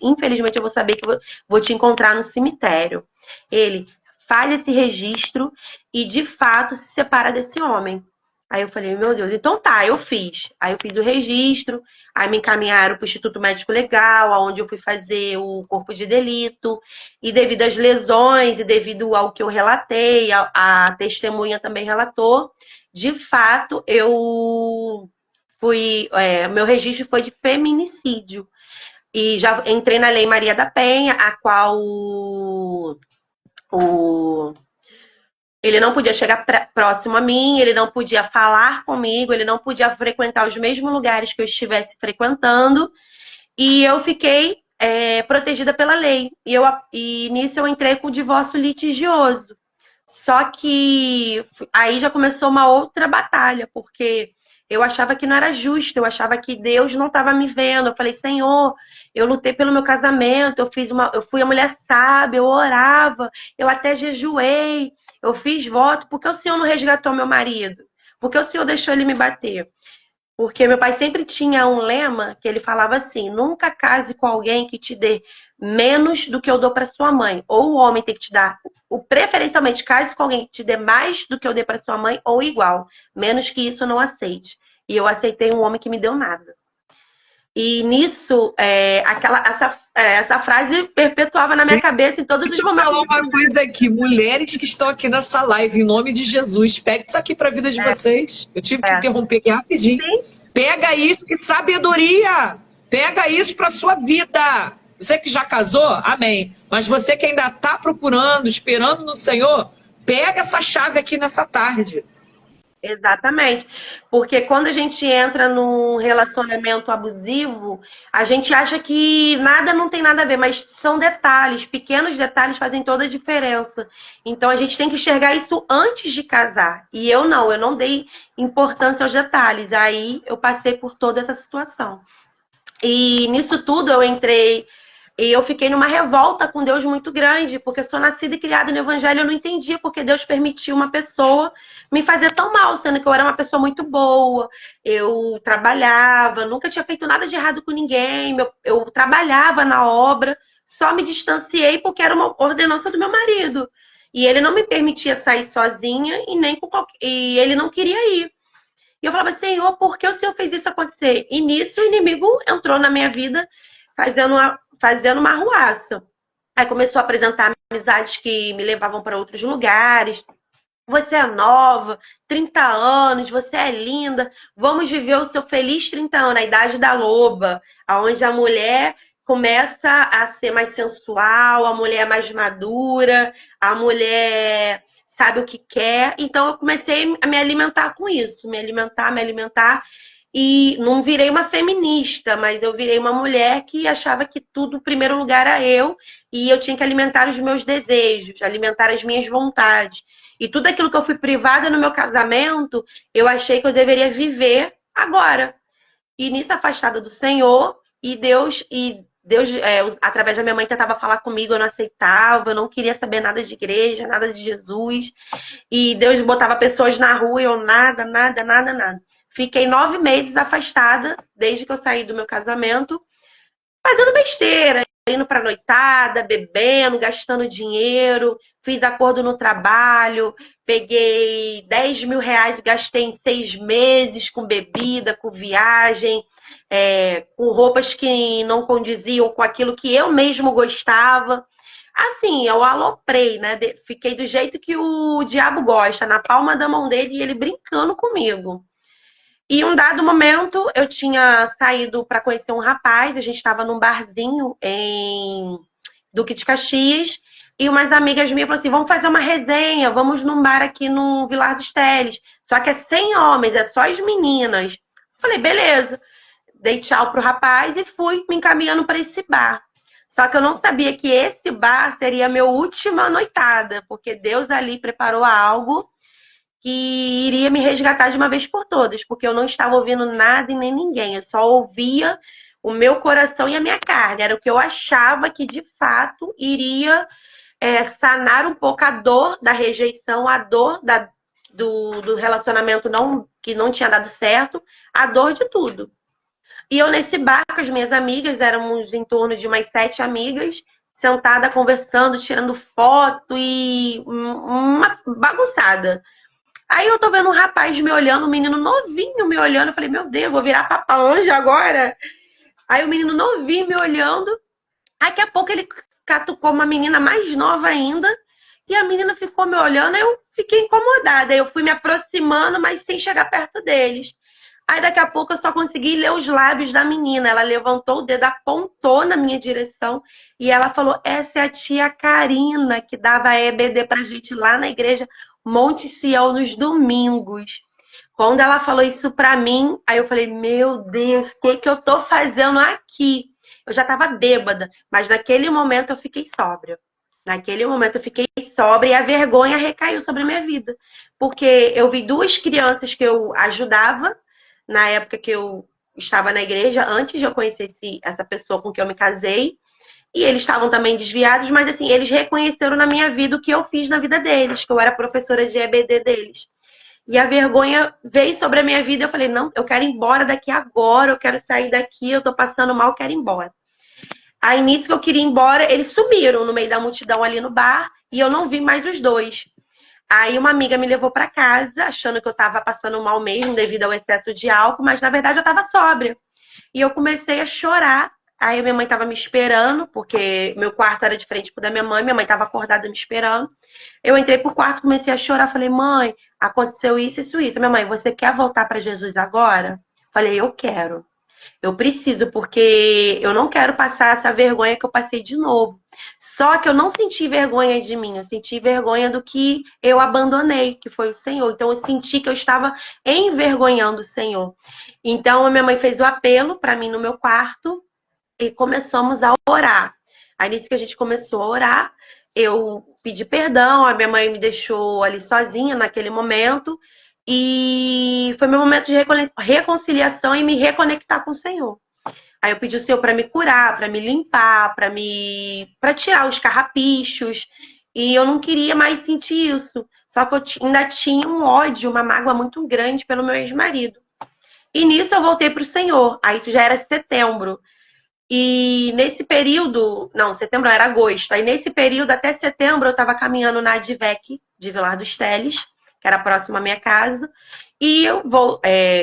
Infelizmente, eu vou saber que eu vou te encontrar no cemitério. Ele: faz esse registro e, de fato, se separa desse homem. Aí eu falei: meu Deus, então tá, eu fiz. Aí eu fiz o registro, aí me encaminharam para o Instituto Médico Legal, onde eu fui fazer o corpo de delito. E devido às lesões e devido ao que eu relatei, a testemunha também relatou, de fato, meu registro foi de feminicídio. E já entrei na Lei Maria da Penha, a qual ele não podia chegar próximo a mim, ele não podia falar comigo, ele não podia frequentar os mesmos lugares que eu estivesse frequentando. E eu fiquei protegida pela lei. E nisso eu entrei com o divórcio litigioso. Só que aí já começou uma outra batalha, porque eu achava que não era justo, eu achava que Deus não estava me vendo. Eu falei: Senhor, eu lutei pelo meu casamento, eu fui a mulher sábia, eu orava, eu até jejuei, eu fiz voto. Por que o Senhor não resgatou meu marido? Por que o Senhor deixou ele me bater? Porque meu pai sempre tinha um lema que ele falava assim: nunca case com alguém que te dê menos do que eu dou para sua mãe. Ou o homem tem que te dar, preferencialmente, case com alguém que te dê mais do que eu dei para sua mãe ou igual. Menos que isso, não aceite. E eu aceitei um homem que me deu nada. E nisso, essa frase perpetuava na minha cabeça em todos os Deixa eu momentos. falar uma coisa aqui. Mulheres que estão aqui nessa live, em nome de Jesus, pegue isso aqui para a vida de vocês. Eu tive que interromper aqui rapidinho. Sim. Pega isso, que sabedoria! Pega isso para sua vida. Você que já casou, amém. Mas você que ainda está procurando, esperando no Senhor, pega essa chave aqui nessa tarde. Exatamente. Porque quando a gente entra num relacionamento abusivo, a gente acha que nada não tem nada a ver, mas são detalhes, pequenos detalhes fazem toda a diferença. Então a gente tem que enxergar isso antes de casar. E eu não dei importância aos detalhes. Aí eu passei por toda essa situação. E nisso tudo eu entrei e eu fiquei numa revolta com Deus muito grande, porque eu sou nascida e criada no Evangelho, eu não entendia porque Deus permitiu uma pessoa me fazer tão mal, sendo que eu era uma pessoa muito boa, eu trabalhava, nunca tinha feito nada de errado com ninguém, eu trabalhava na obra, só me distanciei porque era uma ordenança do meu marido. E ele não me permitia sair sozinha e nem com e ele não queria ir. E eu falava, Senhor, por que o Senhor fez isso acontecer? E nisso o inimigo entrou na minha vida fazendo uma arruaça. Aí começou a apresentar amizades que me levavam para outros lugares. Você é nova, 30 anos, você é linda, vamos viver o seu feliz 30 anos, a idade da loba, onde a mulher começa a ser mais sensual, a mulher é mais madura, a mulher sabe o que quer. Então eu comecei a me alimentar com isso, me alimentar. E não virei uma feminista, mas eu virei uma mulher que achava que tudo, em primeiro lugar, era eu, e eu tinha que alimentar os meus desejos, alimentar as minhas vontades. E tudo aquilo que eu fui privada no meu casamento, eu achei que eu deveria viver agora. E nisso, afastada do Senhor, Deus, através da minha mãe, tentava falar comigo, eu não aceitava, eu não queria saber nada de igreja, nada de Jesus. E Deus botava pessoas na rua e eu nada. Fiquei 9 meses afastada, desde que eu saí do meu casamento, fazendo besteira, indo pra noitada, bebendo, gastando dinheiro, fiz acordo no trabalho, peguei 10 mil reais e gastei em 6 meses com bebida, com viagem, com roupas que não condiziam com aquilo que eu mesmo gostava. Assim, eu aloprei, né? Fiquei do jeito que o diabo gosta, na palma da mão dele e ele brincando comigo. E um dado momento, eu tinha saído para conhecer um rapaz, a gente estava num barzinho em Duque de Caxias, e umas amigas minhas falaram assim, vamos fazer uma resenha, vamos num bar aqui no Vilar dos Teles. Só que é sem homens, é só as meninas. Falei, beleza. Dei tchau pro rapaz e fui me encaminhando para esse bar. Só que eu não sabia que esse bar seria a minha última noitada, porque Deus ali preparou algo que iria me resgatar de uma vez por todas, porque eu não estava ouvindo nada e nem ninguém, eu só ouvia o meu coração e a minha carne, era o que eu achava que de fato iria sanar um pouco a dor da rejeição, a dor do relacionamento que não tinha dado certo, a dor de tudo. E eu nesse bar com as minhas amigas, éramos em torno de umas 7 amigas, sentada conversando, tirando foto e uma bagunçada. Aí eu tô vendo um rapaz me olhando, um menino novinho me olhando. Eu falei, meu Deus, vou virar Papa Anjo agora. Aí o menino novinho me olhando. Daqui a pouco ele catucou uma menina mais nova ainda. E a menina ficou me olhando. Aí eu fiquei incomodada. Aí eu fui me aproximando, mas sem chegar perto deles. Aí daqui a pouco eu só consegui ler os lábios da menina. Ela levantou o dedo, apontou na minha direção. E ela falou, essa é a tia Karina, que dava EBD pra gente lá na igreja Monte Sião nos domingos. Quando ela falou isso pra mim, aí eu falei, meu Deus, o que eu tô fazendo aqui? Eu já tava bêbada, mas naquele momento eu fiquei sóbria. Naquele momento eu fiquei sóbria e a vergonha recaiu sobre a minha vida. Porque eu vi 2 crianças que eu ajudava na época que eu estava na igreja, antes de eu conhecer essa pessoa com quem eu me casei. E eles estavam também desviados, mas assim, eles reconheceram na minha vida o que eu fiz na vida deles, que eu era professora de EBD deles. E a vergonha veio sobre a minha vida. Eu falei, não, eu quero ir embora daqui agora, eu quero sair daqui, eu tô passando mal, eu quero ir embora. Aí, nisso que eu queria ir embora, eles sumiram no meio da multidão ali no bar e eu não vi mais os dois. Aí uma amiga me levou para casa, achando que eu tava passando mal mesmo devido ao excesso de álcool, mas na verdade eu tava sóbria. E eu comecei a chorar. Aí minha mãe tava me esperando, porque meu quarto era de frente pro da minha mãe tava acordada me esperando. Eu entrei pro quarto, comecei a chorar, falei, mãe, aconteceu isso, isso, isso. Minha mãe, você quer voltar para Jesus agora? Falei, eu quero. Eu preciso, porque eu não quero passar essa vergonha que eu passei de novo. Só que eu não senti vergonha de mim, eu senti vergonha do que eu abandonei, que foi o Senhor. Então eu senti que eu estava envergonhando o Senhor. Então a minha mãe fez o apelo para mim no meu quarto e começamos a orar. Aí nisso que a gente começou a orar, eu pedi perdão, a minha mãe me deixou ali sozinha naquele momento. E foi meu momento de reconciliação e me reconectar com o Senhor. Aí eu pedi o Senhor para me curar, para me limpar, para tirar os carrapichos. E eu não queria mais sentir isso. Só que eu ainda tinha um ódio, uma mágoa muito grande pelo meu ex-marido. E nisso eu voltei para o Senhor. Aí isso já era setembro. E nesse período, não, setembro era agosto. Aí nesse período, até setembro, eu estava caminhando na Advec de Vilar dos Teles, que era próximo à minha casa. E eu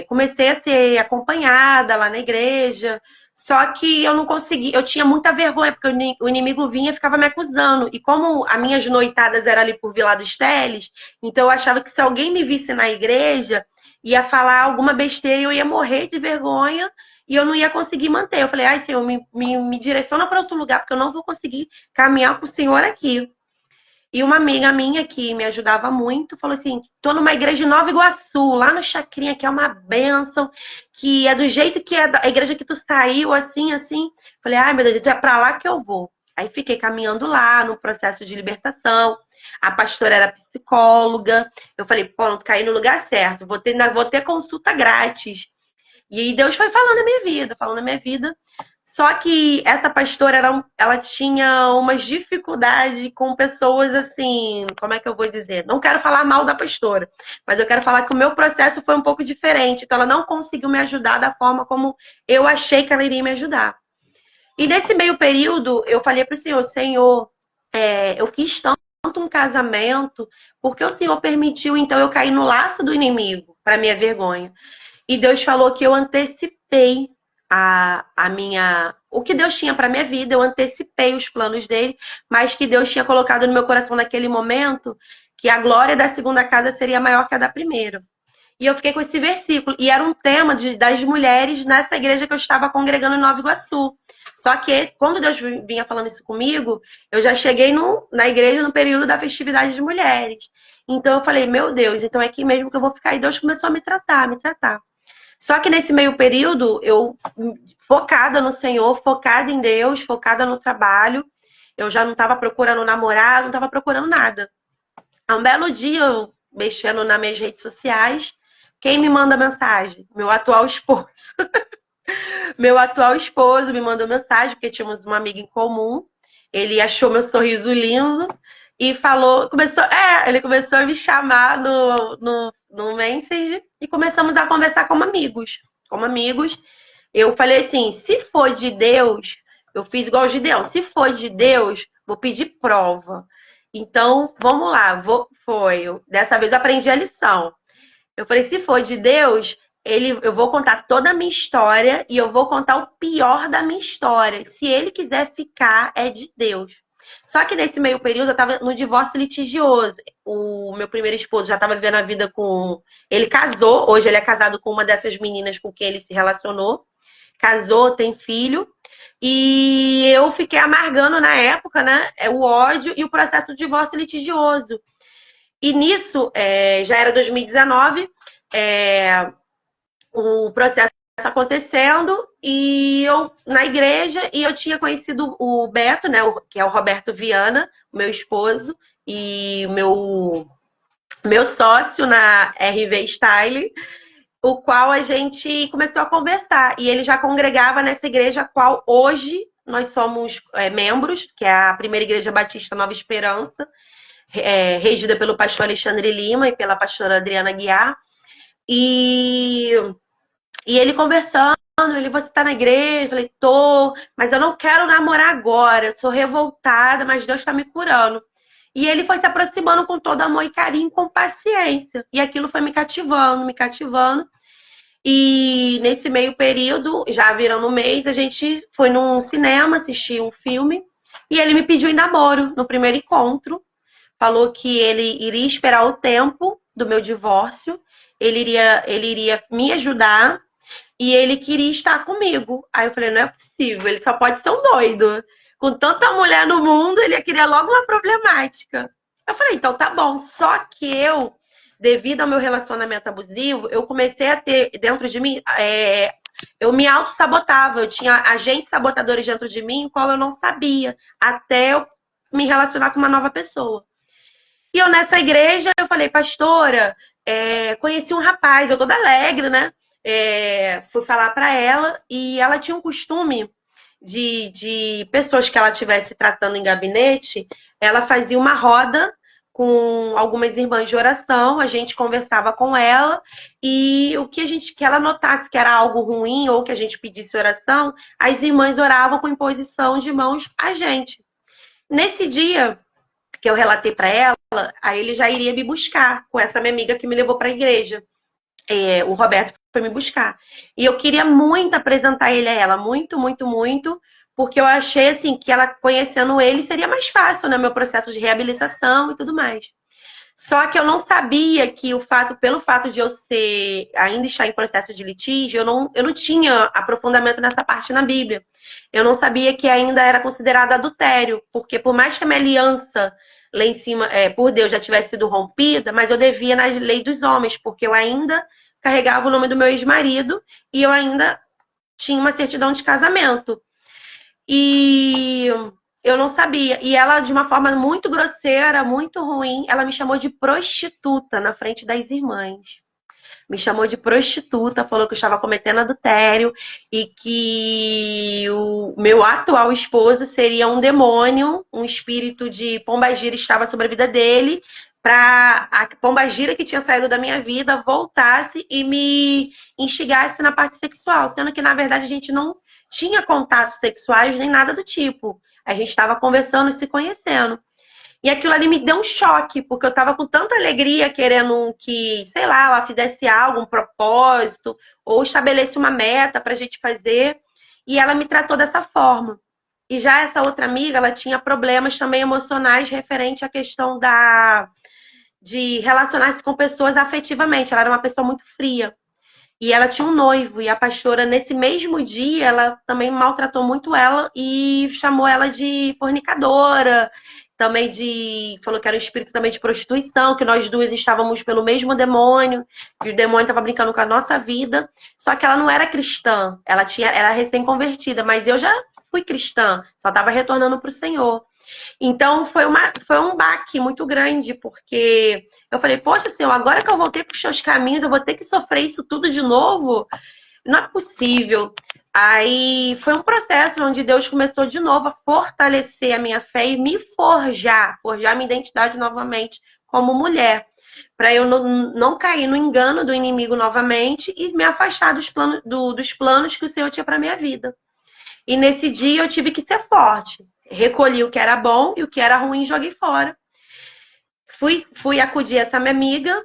comecei a ser acompanhada lá na igreja. Só que eu não consegui, eu tinha muita vergonha, porque o inimigo vinha e ficava me acusando. E como as minhas noitadas eram ali por Vilar dos Teles, então eu achava que se alguém me visse na igreja, ia falar alguma besteira e eu ia morrer de vergonha e eu não ia conseguir manter. Eu falei, ai, Senhor, me direciona para outro lugar, porque eu não vou conseguir caminhar com o Senhor aqui. E uma amiga minha que me ajudava muito falou assim: tô numa igreja de Nova Iguaçu, lá no Chacrinha, que é uma bênção, que é do jeito que é a igreja que tu saiu, assim, assim. Falei, ai, meu Deus, então é pra lá que eu vou. Aí fiquei caminhando lá no processo de libertação. A pastora era psicóloga. Eu falei, pronto, caí no lugar certo, vou ter consulta grátis. E aí Deus foi falando na minha vida, falando na minha vida. Só que essa pastora, ela tinha umas dificuldades com pessoas assim, como é que eu vou dizer? Não quero falar mal da pastora, mas eu quero falar que o meu processo foi um pouco diferente. Então ela não conseguiu me ajudar da forma como eu achei que ela iria me ajudar. E nesse meio período, eu falei para o Senhor, Senhor, eu quis tanto um casamento, porque o Senhor permitiu, então, eu cair no laço do inimigo, para minha vergonha. E Deus falou que eu antecipei o que Deus tinha para minha vida, eu antecipei os planos dele, mas que Deus tinha colocado no meu coração naquele momento que a glória da segunda casa seria maior que a da primeira. E eu fiquei com esse versículo. E era um tema das mulheres nessa igreja que eu estava congregando em Nova Iguaçu. Só que quando Deus vinha falando isso comigo, eu já cheguei na igreja no período da festividade de mulheres. Então eu falei, meu Deus, então é aqui mesmo que eu vou ficar. E Deus começou a me tratar, me tratar. Só que nesse meio período, eu focada no Senhor, focada em Deus, focada no trabalho. Eu já não estava procurando namorado, não estava procurando nada. Um belo dia, eu mexendo nas minhas redes sociais, quem me manda mensagem? Meu atual esposo. Meu atual esposo me mandou mensagem, porque tínhamos uma amiga em comum. Ele achou meu sorriso lindo e falou, ele começou a me chamar no Messenger e começamos a conversar como amigos. Como amigos. Eu falei assim, se for de Deus, eu fiz igual o Gideão, se for de Deus, vou pedir prova. Então, vamos lá, dessa vez eu aprendi a lição. Eu falei, se for de Deus, eu vou contar toda a minha história e eu vou contar o pior da minha história. Se ele quiser ficar, é de Deus. Só que nesse meio período eu estava no divórcio litigioso. O meu primeiro esposo já estava vivendo a vida com... Ele casou, hoje ele é casado com uma dessas meninas com quem ele se relacionou. Casou, tem filho. E eu fiquei amargando na época, né? O ódio e o processo de divórcio litigioso. E nisso, já era 2019, o processo acontecendo e eu na igreja e eu tinha conhecido o Beto, né, que é o Roberto Viana, meu esposo e meu sócio na RV Style, o qual a gente começou a conversar e ele já congregava nessa igreja a qual hoje nós somos membros, que é a Primeira Igreja Batista Nova Esperança. regida pelo pastor Alexandre Lima e pela pastora Adriana Guiar. E ele conversando, você tá na igreja? Eu falei, tô, mas eu não quero namorar agora, eu sou revoltada, mas Deus tá me curando. E ele foi se aproximando com todo amor e carinho, com paciência. E aquilo foi me cativando, me cativando. E nesse meio período, já virando um mês, a gente foi num cinema assistir um filme. E ele me pediu em namoro no primeiro encontro. Falou que ele iria esperar o tempo do meu divórcio. Ele iria me ajudar. E ele queria estar comigo. Aí eu falei, não é possível, ele só pode ser um doido. Com tanta mulher no mundo, ele queria logo uma problemática. Eu falei, então tá bom. Só que eu, devido ao meu relacionamento abusivo, eu comecei a ter dentro de mim, eu me auto-sabotava. Eu tinha agentes sabotadores dentro de mim, qual eu não sabia, até eu me relacionar com uma nova pessoa. E eu nessa igreja, eu falei, pastora, conheci um rapaz, eu toda alegre, né? Fui falar para ela e ela tinha um costume de pessoas que ela estivesse tratando em gabinete, ela fazia uma roda com algumas irmãs de oração, a gente conversava com ela e o que ela notasse que era algo ruim ou que a gente pedisse oração, as irmãs oravam com imposição de mãos a gente. Nesse dia que eu relatei para ela, aí ele já iria me buscar com essa minha amiga que me levou para a igreja. O Roberto foi me buscar. E eu queria muito apresentar ele a ela, muito, muito, muito, porque eu achei assim que ela conhecendo ele seria mais fácil, né, meu processo de reabilitação e tudo mais. Só que eu não sabia que pelo fato de eu ainda estar em processo de litígio, eu não tinha aprofundamento nessa parte na Bíblia. Eu não sabia que ainda era considerado adultério, porque por mais que a minha aliança lá em cima, por Deus, já tivesse sido rompida, mas eu devia na lei dos homens, porque eu ainda carregava o nome do meu ex-marido e eu ainda tinha uma certidão de casamento. E eu não sabia. E ela, de uma forma muito grosseira, muito ruim, ela me chamou de prostituta na frente das irmãs. Me chamou de prostituta, falou que eu estava cometendo adultério e que o meu atual esposo seria um demônio, um espírito de pombagira estava sobre a vida dele, para a pombagira que tinha saído da minha vida voltasse e me instigasse na parte sexual, sendo que, na verdade, a gente não tinha contatos sexuais nem nada do tipo. A gente estava conversando e se conhecendo. E aquilo ali me deu um choque, porque eu tava com tanta alegria querendo que, sei lá, ela fizesse algo, um propósito, ou estabelecesse uma meta pra gente fazer, e ela me tratou dessa forma. E já essa outra amiga, ela tinha problemas também emocionais referente à questão de relacionar-se com pessoas afetivamente. Ela era uma pessoa muito fria. E ela tinha um noivo, e a pastora, nesse mesmo dia, ela também maltratou muito ela e chamou ela de fornicadora, também falou que era um espírito também de prostituição, que nós duas estávamos pelo mesmo demônio, que o demônio estava brincando com a nossa vida. Só que ela não era cristã, ela era recém-convertida, mas eu já fui cristã, só estava retornando para o Senhor. Então foi um baque muito grande, porque eu falei, poxa, Senhor, agora que eu voltei para os seus caminhos, eu vou ter que sofrer isso tudo de novo? Não é possível. Aí foi um processo onde Deus começou de novo a fortalecer a minha fé e me forjar minha identidade novamente como mulher, para eu não cair no engano do inimigo novamente e me afastar dos planos que o Senhor tinha para minha vida. E nesse dia eu tive que ser forte. Recolhi o que era bom e o que era ruim joguei fora. Fui acudir essa minha amiga,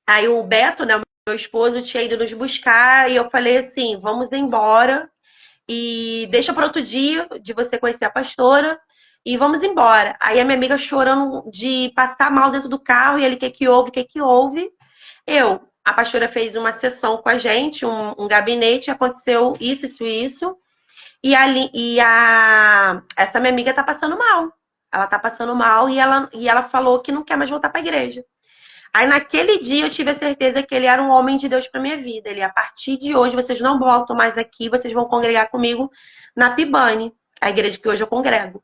aí o Beto, né, meu esposo, tinha ido nos buscar e eu falei assim, vamos embora e deixa para outro dia de você conhecer a pastora e vamos embora. Aí a minha amiga chorando de passar mal dentro do carro e ele, o que houve? A pastora fez uma sessão com a gente, um gabinete, aconteceu isso. Essa minha amiga tá passando mal. Ela tá passando mal e ela falou que não quer mais voltar para a igreja. Aí naquele dia eu tive a certeza que ele era um homem de Deus para minha vida. Ele, a partir de hoje, vocês não voltam mais aqui, vocês vão congregar comigo na Pibane, a igreja que hoje eu congrego.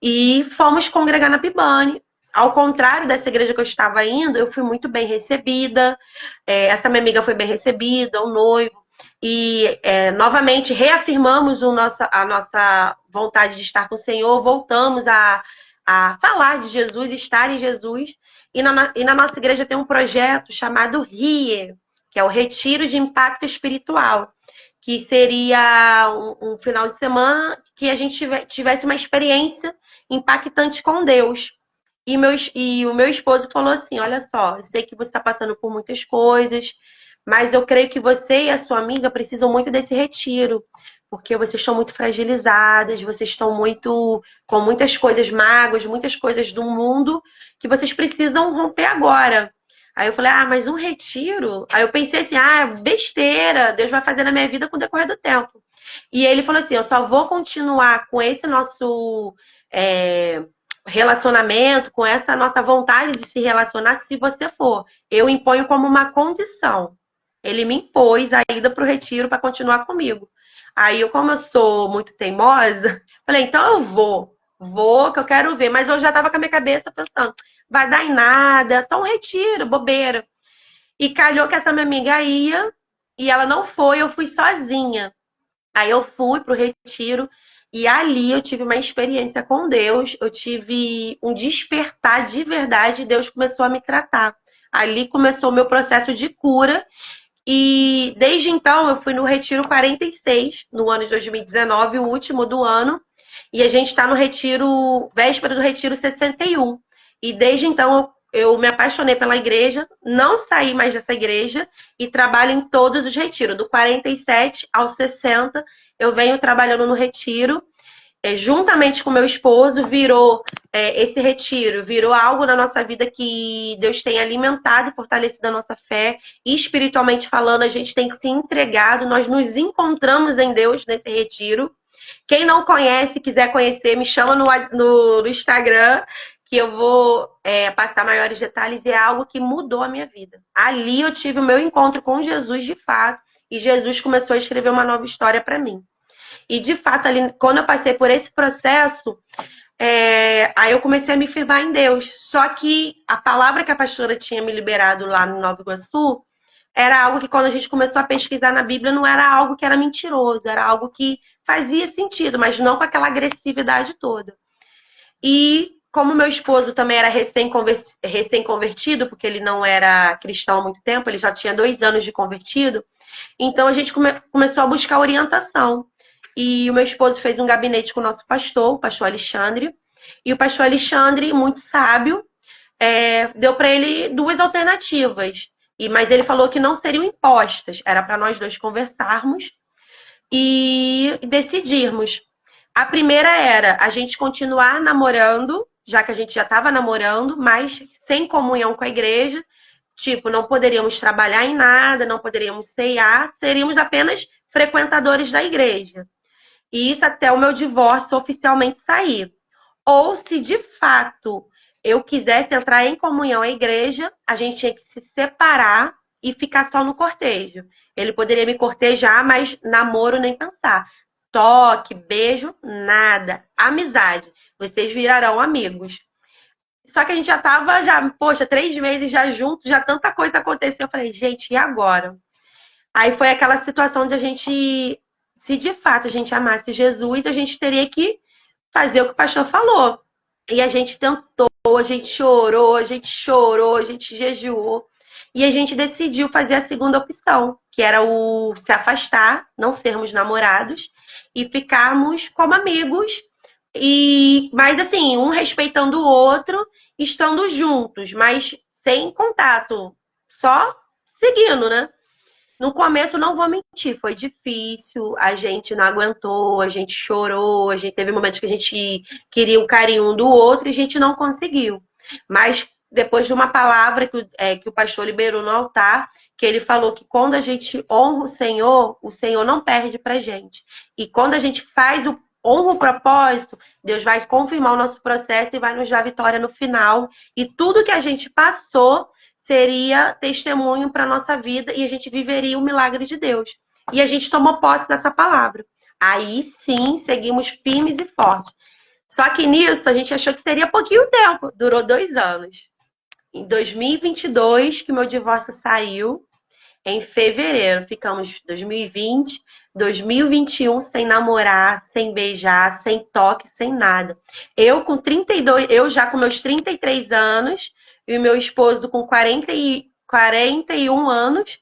E fomos congregar na Pibane. Ao contrário dessa igreja que eu estava indo, eu fui muito bem recebida. Essa minha amiga foi bem recebida, o noivo. E novamente reafirmamos a nossa vontade de estar com o Senhor, voltamos a a falar de Jesus, estar em Jesus. E na nossa igreja tem um projeto chamado RIE, que é o Retiro de Impacto Espiritual, que seria um final de semana que a gente tivesse uma experiência impactante com Deus. E o meu esposo falou assim: olha só, eu sei que você está passando por muitas coisas, mas eu creio que você e a sua amiga precisam muito desse retiro, porque vocês estão muito fragilizadas, vocês estão muito com muitas coisas mágoas, muitas coisas do mundo que vocês precisam romper agora. Aí eu falei: ah, mas um retiro? Aí eu pensei assim: ah, besteira, Deus vai fazer na minha vida com o decorrer do tempo. E ele falou assim: eu só vou continuar com esse nosso relacionamento, com essa nossa vontade de se relacionar, se você for. Eu imponho como uma condição. Ele me impôs a ida para o retiro para continuar comigo. Aí, como eu sou muito teimosa, falei: então eu vou, que eu quero ver. Mas eu já estava com a minha cabeça pensando: vai dar em nada, só um retiro, bobeira. E calhou que essa minha amiga ia, e ela não foi, eu fui sozinha. Aí eu fui pro retiro e ali eu tive uma experiência com Deus, eu tive um despertar de verdade e Deus começou a me tratar. Ali começou o meu processo de cura e desde então eu fui no Retiro 46, no ano de 2019, o último do ano, e a gente está no retiro, véspera do Retiro 61. E desde então eu me apaixonei pela igreja, não saí mais dessa igreja e trabalho em todos os retiros, do 47 ao 60, eu venho trabalhando no retiro. Juntamente com meu esposo, esse retiro, virou algo na nossa vida que Deus tem alimentado e fortalecido a nossa fé. E espiritualmente falando, a gente tem se entregado, nós nos encontramos em Deus nesse retiro. Quem não conhece, quiser conhecer, me chama no Instagram, que eu vou passar maiores detalhes. E é algo que mudou a minha vida. Ali eu tive o meu encontro com Jesus de fato, e Jesus começou a escrever uma nova história para mim. E, de fato, ali, quando eu passei por esse processo, aí eu comecei a me firmar em Deus. Só que a palavra que a pastora tinha me liberado lá no Nova Iguaçu era algo que, quando a gente começou a pesquisar na Bíblia, não era algo que era mentiroso, era algo que fazia sentido, mas não com aquela agressividade toda. E como meu esposo também era recém-convertido, porque ele não era cristão há muito tempo, ele já tinha 2 anos de convertido, então a gente começou a buscar orientação. E o meu esposo fez um gabinete com o nosso pastor, o pastor Alexandre. E o pastor Alexandre, muito sábio, deu para ele 2 alternativas. Mas ele falou que não seriam impostas. Era para nós 2 conversarmos e decidirmos. A primeira era a gente continuar namorando, já que a gente já estava namorando, mas sem comunhão com a igreja. Tipo, não poderíamos trabalhar em nada, não poderíamos ceiar, seríamos apenas frequentadores da igreja. E isso até o meu divórcio oficialmente sair. Ou se de fato eu quisesse entrar em comunhão à igreja, a gente tinha que se separar e ficar só no cortejo. Ele poderia me cortejar, mas namoro nem pensar. Toque, beijo, nada. Amizade. Vocês virarão amigos. Só que a gente já tava, 3 meses já junto, já tanta coisa aconteceu. Eu falei: gente, e agora? Aí foi aquela situação de a gente... Se de fato a gente amasse Jesus, a gente teria que fazer o que o pastor falou. E a gente tentou, a gente chorou, a gente jejuou. E a gente decidiu fazer a segunda opção, que era o se afastar, não sermos namorados e ficarmos como amigos. Mas assim, um respeitando o outro, estando juntos, mas sem contato, só seguindo, né? No começo, não vou mentir, foi difícil, a gente não aguentou, a gente chorou, a gente teve momentos que a gente queria o carinho um do outro e a gente não conseguiu. Mas depois de uma palavra que o pastor liberou no altar, que ele falou que quando a gente honra o Senhor não perde pra gente. E quando a gente honra o propósito, Deus vai confirmar o nosso processo e vai nos dar vitória no final. E tudo que a gente passou seria testemunho para a nossa vida e a gente viveria o milagre de Deus. E a gente tomou posse dessa palavra. Aí sim, seguimos firmes e fortes. Só que nisso, a gente achou que seria pouquinho tempo. Durou 2 anos. Em 2022, que meu divórcio saiu, em fevereiro. Ficamos 2020, 2021 sem namorar, sem beijar, sem toque, sem nada. Eu com 32, eu já com meus 33 anos e o meu esposo com 41 anos,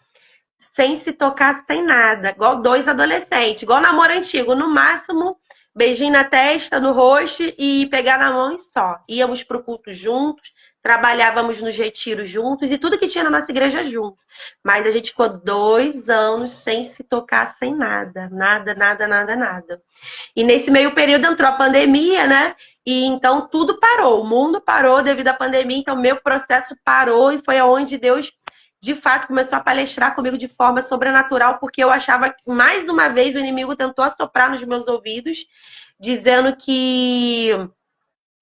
sem se tocar, sem nada. Igual dois adolescentes, igual namoro antigo. No máximo, beijinho na testa, no rosto e pegar na mão e só. Íamos pro culto juntos, trabalhávamos nos retiros juntos e tudo que tinha na nossa igreja junto. Mas a gente ficou 2 anos sem se tocar, sem nada. Nada, nada, nada, nada. E nesse meio período entrou a pandemia, né? E então tudo parou. O mundo parou devido à pandemia. Então meu processo parou e foi aonde Deus, de fato, começou a palestrar comigo de forma sobrenatural, porque eu achava que, mais uma vez, o inimigo tentou assoprar nos meus ouvidos, dizendo que...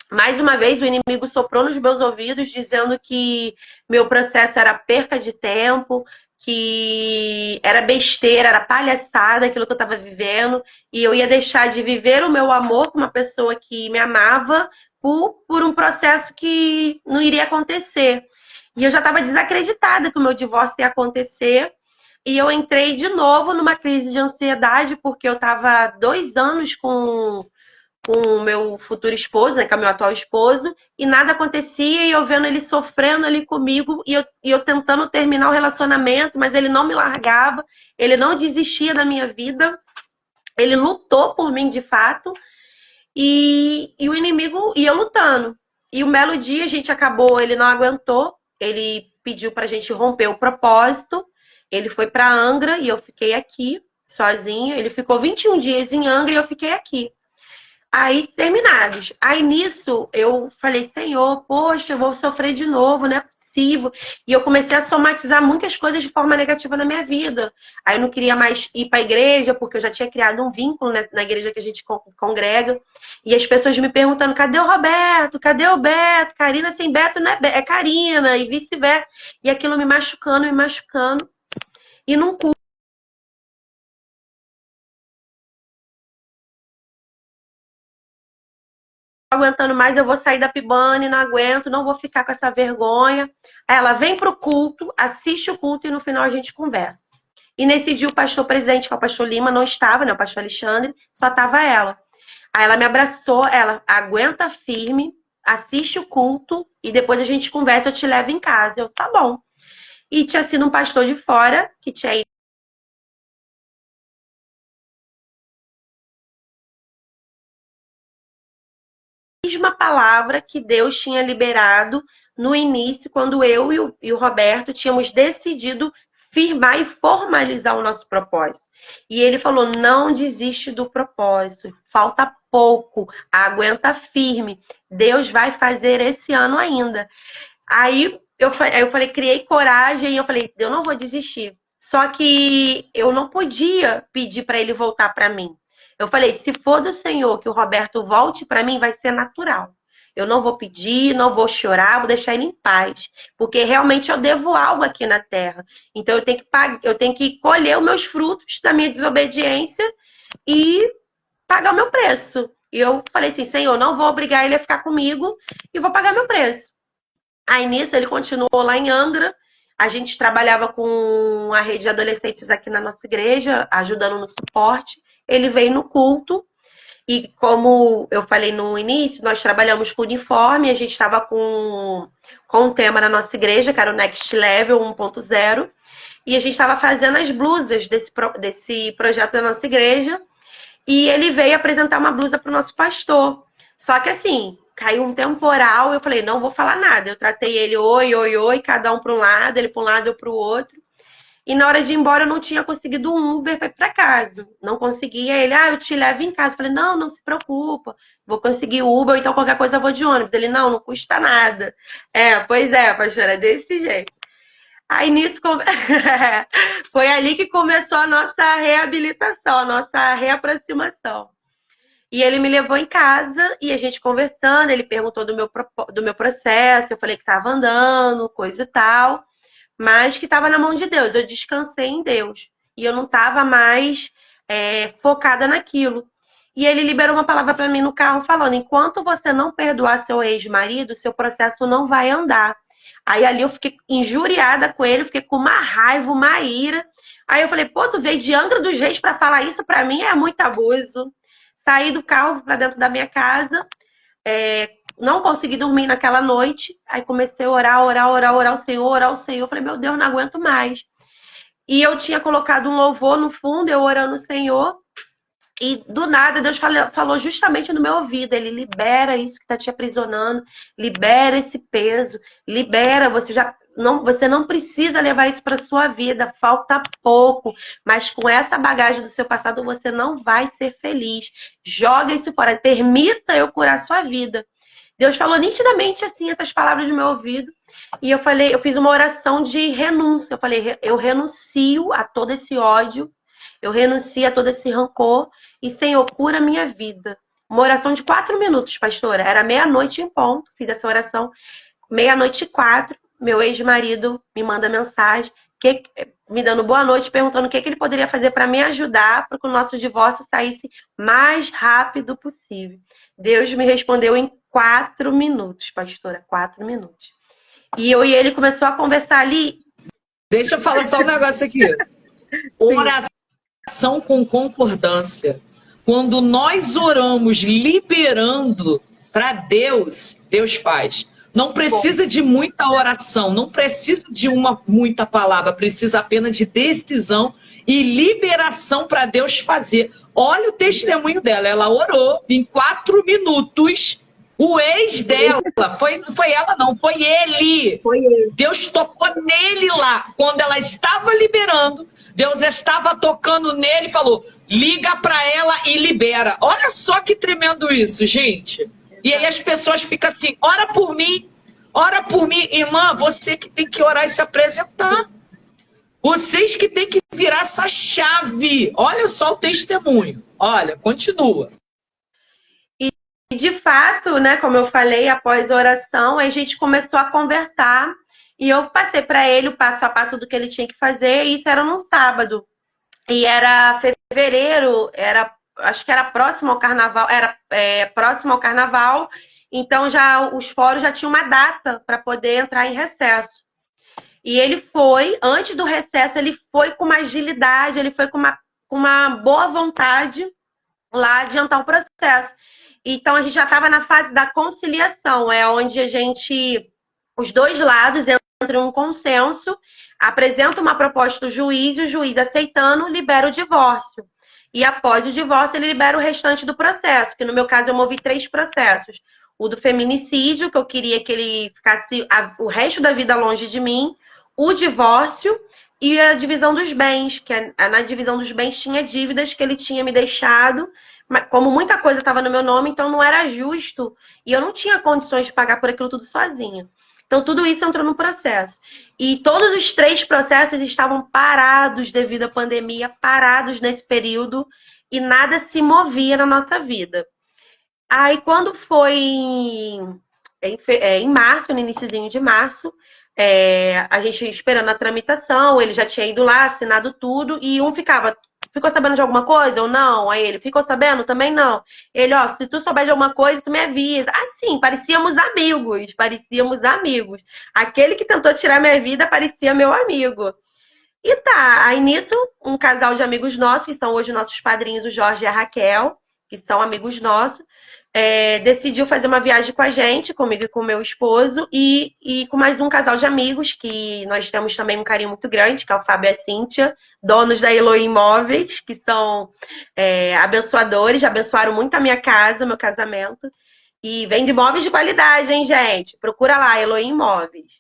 Mais uma vez, o inimigo soprou nos meus ouvidos, dizendo que meu processo era perca de tempo, que era besteira, era palhaçada aquilo que eu estava vivendo, e eu ia deixar de viver o meu amor com uma pessoa que me amava por um processo que não iria acontecer. E eu já estava desacreditada que o meu divórcio ia acontecer, e eu entrei de novo numa crise de ansiedade, porque eu estava 2 anos com o meu futuro esposo, né, que é o meu atual esposo, e nada acontecia, e eu vendo ele sofrendo ali comigo, e eu tentando terminar o relacionamento, mas ele não me largava, ele não desistia da minha vida, ele lutou por mim de fato, e o inimigo ia lutando. E um belo dia a gente acabou, ele não aguentou, ele pediu pra gente romper o propósito, ele foi pra Angra e eu fiquei aqui sozinha, ele ficou 21 dias em Angra e eu fiquei aqui. Aí, terminados. Aí, nisso, eu falei, Senhor, poxa, eu vou sofrer de novo, não é possível. E eu comecei a somatizar muitas coisas de forma negativa na minha vida. Aí, eu não queria mais ir para a igreja, porque eu já tinha criado um vínculo, né, na igreja que a gente congrega. E as pessoas me perguntando, cadê o Roberto? Cadê o Beto? Karina sem Beto não é Karina, e vice-versa. E aquilo me machucando, me machucando. E num curso, aguentando mais, eu vou sair da Pibane, não aguento, não vou ficar com essa vergonha. Aí ela vem pro culto, assiste o culto e no final a gente conversa. E nesse dia o pastor presidente, que é o pastor Lima, não estava, né? O pastor Alexandre, só tava ela. Aí ela me abraçou, ela aguenta firme, assiste o culto e depois a gente conversa, eu te levo em casa. Eu, tá bom. E tinha sido um pastor de fora, que tinha ido a mesma palavra que Deus tinha liberado no início, quando eu e o Roberto tínhamos decidido firmar e formalizar o nosso propósito. E ele falou, não desiste do propósito, falta pouco, aguenta firme, Deus vai fazer esse ano ainda. Aí eu falei, criei coragem e eu falei, eu não vou desistir. Só que eu não podia pedir para ele voltar para mim. Eu falei, se for do Senhor que o Roberto volte para mim, vai ser natural. Eu não vou pedir, não vou chorar, vou deixar ele em paz. Porque realmente eu devo algo aqui na terra. Então eu tenho que colher os meus frutos da minha desobediência e pagar o meu preço. E eu falei assim, Senhor, não vou obrigar ele a ficar comigo e vou pagar meu preço. Aí nisso ele continuou lá em Angra. A gente trabalhava com a rede de adolescentes aqui na nossa igreja, ajudando no suporte. Ele veio no culto e, como eu falei no início, nós trabalhamos com uniforme. A gente estava com um tema na nossa igreja, que era o Next Level 1.0. E a gente estava fazendo as blusas desse projeto da nossa igreja. E ele veio apresentar uma blusa para o nosso pastor. Só que assim, caiu um temporal, eu falei, não vou falar nada. Eu tratei ele, oi, oi, oi, cada um para um lado, ele para um lado, eu para o outro. E na hora de ir embora, eu não tinha conseguido um Uber para ir para casa. Não conseguia. Ele, eu te levo em casa. Eu falei, não, não se preocupa. Vou conseguir Uber, ou então qualquer coisa eu vou de ônibus. Ele, não, não custa nada. Pois é, pastora, é desse jeito. Aí nisso, foi ali que começou a nossa reabilitação, a nossa reaproximação. E ele me levou em casa e a gente conversando, ele perguntou do meu processo, eu falei que estava andando, coisa e tal, mas que estava na mão de Deus, eu descansei em Deus. E eu não estava mais focada naquilo. E ele liberou uma palavra para mim no carro falando, enquanto você não perdoar seu ex-marido, seu processo não vai andar. Aí ali eu fiquei injuriada com ele, fiquei com uma raiva, uma ira. Aí eu falei, pô, tu veio de Angra dos Reis pra falar isso pra mim? É muito abuso. Saí do carro pra dentro da minha casa, não consegui dormir naquela noite. Aí comecei a orar ao Senhor, orar ao Senhor. Eu falei, meu Deus, não aguento mais. E eu tinha colocado um louvor no fundo, eu orando ao Senhor. E do nada, Deus falou justamente no meu ouvido. Ele libera isso que está te aprisionando, libera esse peso, libera. Você não precisa levar isso para sua vida, falta pouco. Mas com essa bagagem do seu passado, você não vai ser feliz. Joga isso fora, permita eu curar sua vida. Deus falou nitidamente assim, essas palavras no meu ouvido. E eu fiz uma oração de renúncia. Eu falei, eu renuncio a todo esse ódio, eu renuncio a todo esse rancor. E Senhor, cura a minha vida. Uma oração de 4 minutos, pastora. Era meia-noite em ponto. Fiz essa oração. 00:04, meu ex-marido me manda mensagem, me dando boa noite, perguntando o que ele poderia fazer para me ajudar para que o nosso divórcio saísse mais rápido possível. Deus me respondeu em 4 minutos, pastora. 4 minutos. E eu e ele começou a conversar ali. Deixa eu falar só um negócio aqui. Oração com concordância. Quando nós oramos liberando para Deus, Deus faz. Não precisa de muita oração, não precisa de muita palavra, precisa apenas de decisão e liberação para Deus fazer. Olha o testemunho dela, ela orou em 4 minutos. O ex dela, não foi ela não, foi ele. Foi ele. Deus tocou nele lá. Quando ela estava liberando, Deus estava tocando nele e falou, liga para ela e libera. Olha só que tremendo isso, gente. E aí as pessoas ficam assim, ora por mim, irmã, você que tem que orar e se apresentar. Vocês que tem que virar essa chave. Olha só o testemunho. Olha, continua. E de fato, né, como eu falei, após a oração, a gente começou a conversar e eu passei para ele o passo a passo do que ele tinha que fazer, e isso era num sábado. E era fevereiro, acho que era próximo ao carnaval, próximo ao carnaval, então já os fóruns já tinham uma data para poder entrar em recesso. E ele foi, antes do recesso, ele foi com uma agilidade, ele foi com uma boa vontade lá adiantar o processo. Então, a gente já estava na fase da conciliação, onde os dois lados entram em um consenso, apresentam uma proposta ao juiz, e o juiz aceitando, libera o divórcio. E após o divórcio, ele libera o restante do processo, que no meu caso eu movi 3 processos. O do feminicídio, que eu queria que ele ficasse o resto da vida longe de mim, o divórcio e a divisão dos bens, que na divisão dos bens tinha dívidas que ele tinha me deixado, como muita coisa estava no meu nome, então não era justo. E eu não tinha condições de pagar por aquilo tudo sozinha. Então tudo isso entrou no processo. E todos os 3 processos estavam parados devido à pandemia, parados nesse período, e nada se movia na nossa vida. Aí quando foi em março, no iniciozinho de março, a gente esperando a tramitação, ele já tinha ido lá, assinado tudo, e ficou sabendo de alguma coisa ou não? Aí ele, ficou sabendo? Também não. Ele, se tu souber de alguma coisa, tu me avisa. Assim, parecíamos amigos. Aquele que tentou tirar minha vida parecia meu amigo. E tá, aí nisso, um casal de amigos nossos, que são hoje nossos padrinhos, o Jorge e a Raquel, que são amigos nossos, decidiu fazer uma viagem com a gente, comigo e com o meu esposo, e com mais um casal de amigos, que nós temos também um carinho muito grande, que é o Fábio e a Cíntia, donos da Eloy Imóveis, que são abençoadores, abençoaram muito a minha casa, meu casamento, e vende imóveis de qualidade, hein, gente? Procura lá, Eloy Imóveis.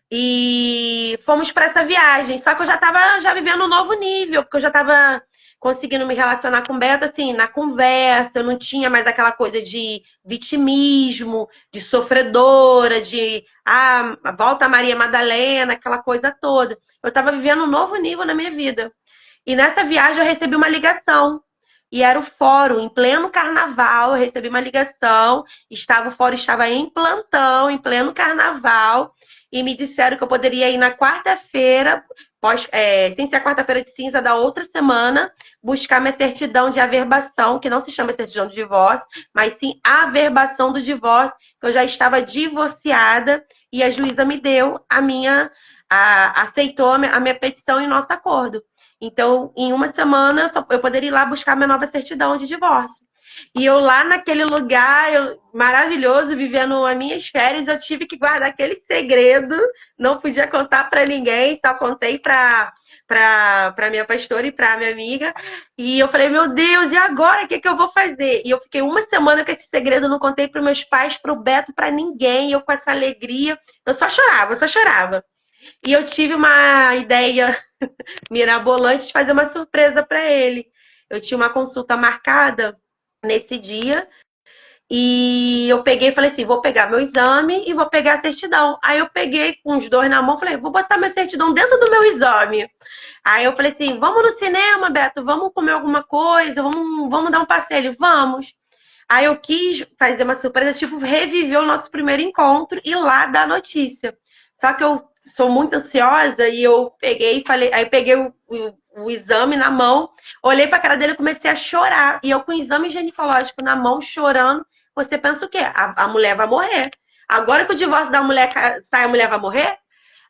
E fomos para essa viagem, só que eu já estava vivendo um novo nível, porque eu já estava conseguindo me relacionar com o Beto, assim, na conversa, eu não tinha mais aquela coisa de vitimismo, de sofredora, de volta a Maria Madalena, aquela coisa toda. Eu estava vivendo um novo nível na minha vida. E nessa viagem eu recebi uma ligação. E era o fórum, em pleno carnaval, eu recebi uma ligação, o fórum estava em plantão, em pleno carnaval, e me disseram que eu poderia ir na quarta-feira, sem ser a quarta-feira de cinza da outra semana, buscar minha certidão de averbação, que não se chama certidão de divórcio, mas sim averbação do divórcio, que eu já estava divorciada e a juíza me deu aceitou a minha petição e nosso acordo. Então, em uma semana, eu poderia ir lá buscar minha nova certidão de divórcio. E eu lá naquele lugar maravilhoso, vivendo as minhas férias, eu tive que guardar aquele segredo, não podia contar para ninguém, só contei para minha pastora e para minha amiga. E eu falei, meu Deus, e agora? O que eu vou fazer? E eu fiquei uma semana com esse segredo, não contei para meus pais, para o Beto, para ninguém. Eu com essa alegria, eu só chorava, eu só chorava. E eu tive uma ideia mirabolante de fazer uma surpresa para ele. Eu tinha uma consulta marcada nesse dia e eu peguei e falei assim, vou pegar meu exame e vou pegar a certidão. Aí eu peguei com os dois na mão, falei, vou botar minha certidão dentro do meu exame. Aí eu falei assim, vamos no cinema, Beto, vamos comer alguma coisa, vamos dar um passeio. Ele, vamos. Aí eu quis fazer uma surpresa, tipo, reviver o nosso primeiro encontro e lá dar a notícia. Só que eu sou muito ansiosa e eu peguei e falei, aí peguei o exame na mão, olhei pra cara dele e comecei a chorar. E eu com o exame ginecológico na mão, chorando, você pensa o quê? A mulher vai morrer. Agora que o divórcio da mulher sai, a mulher vai morrer?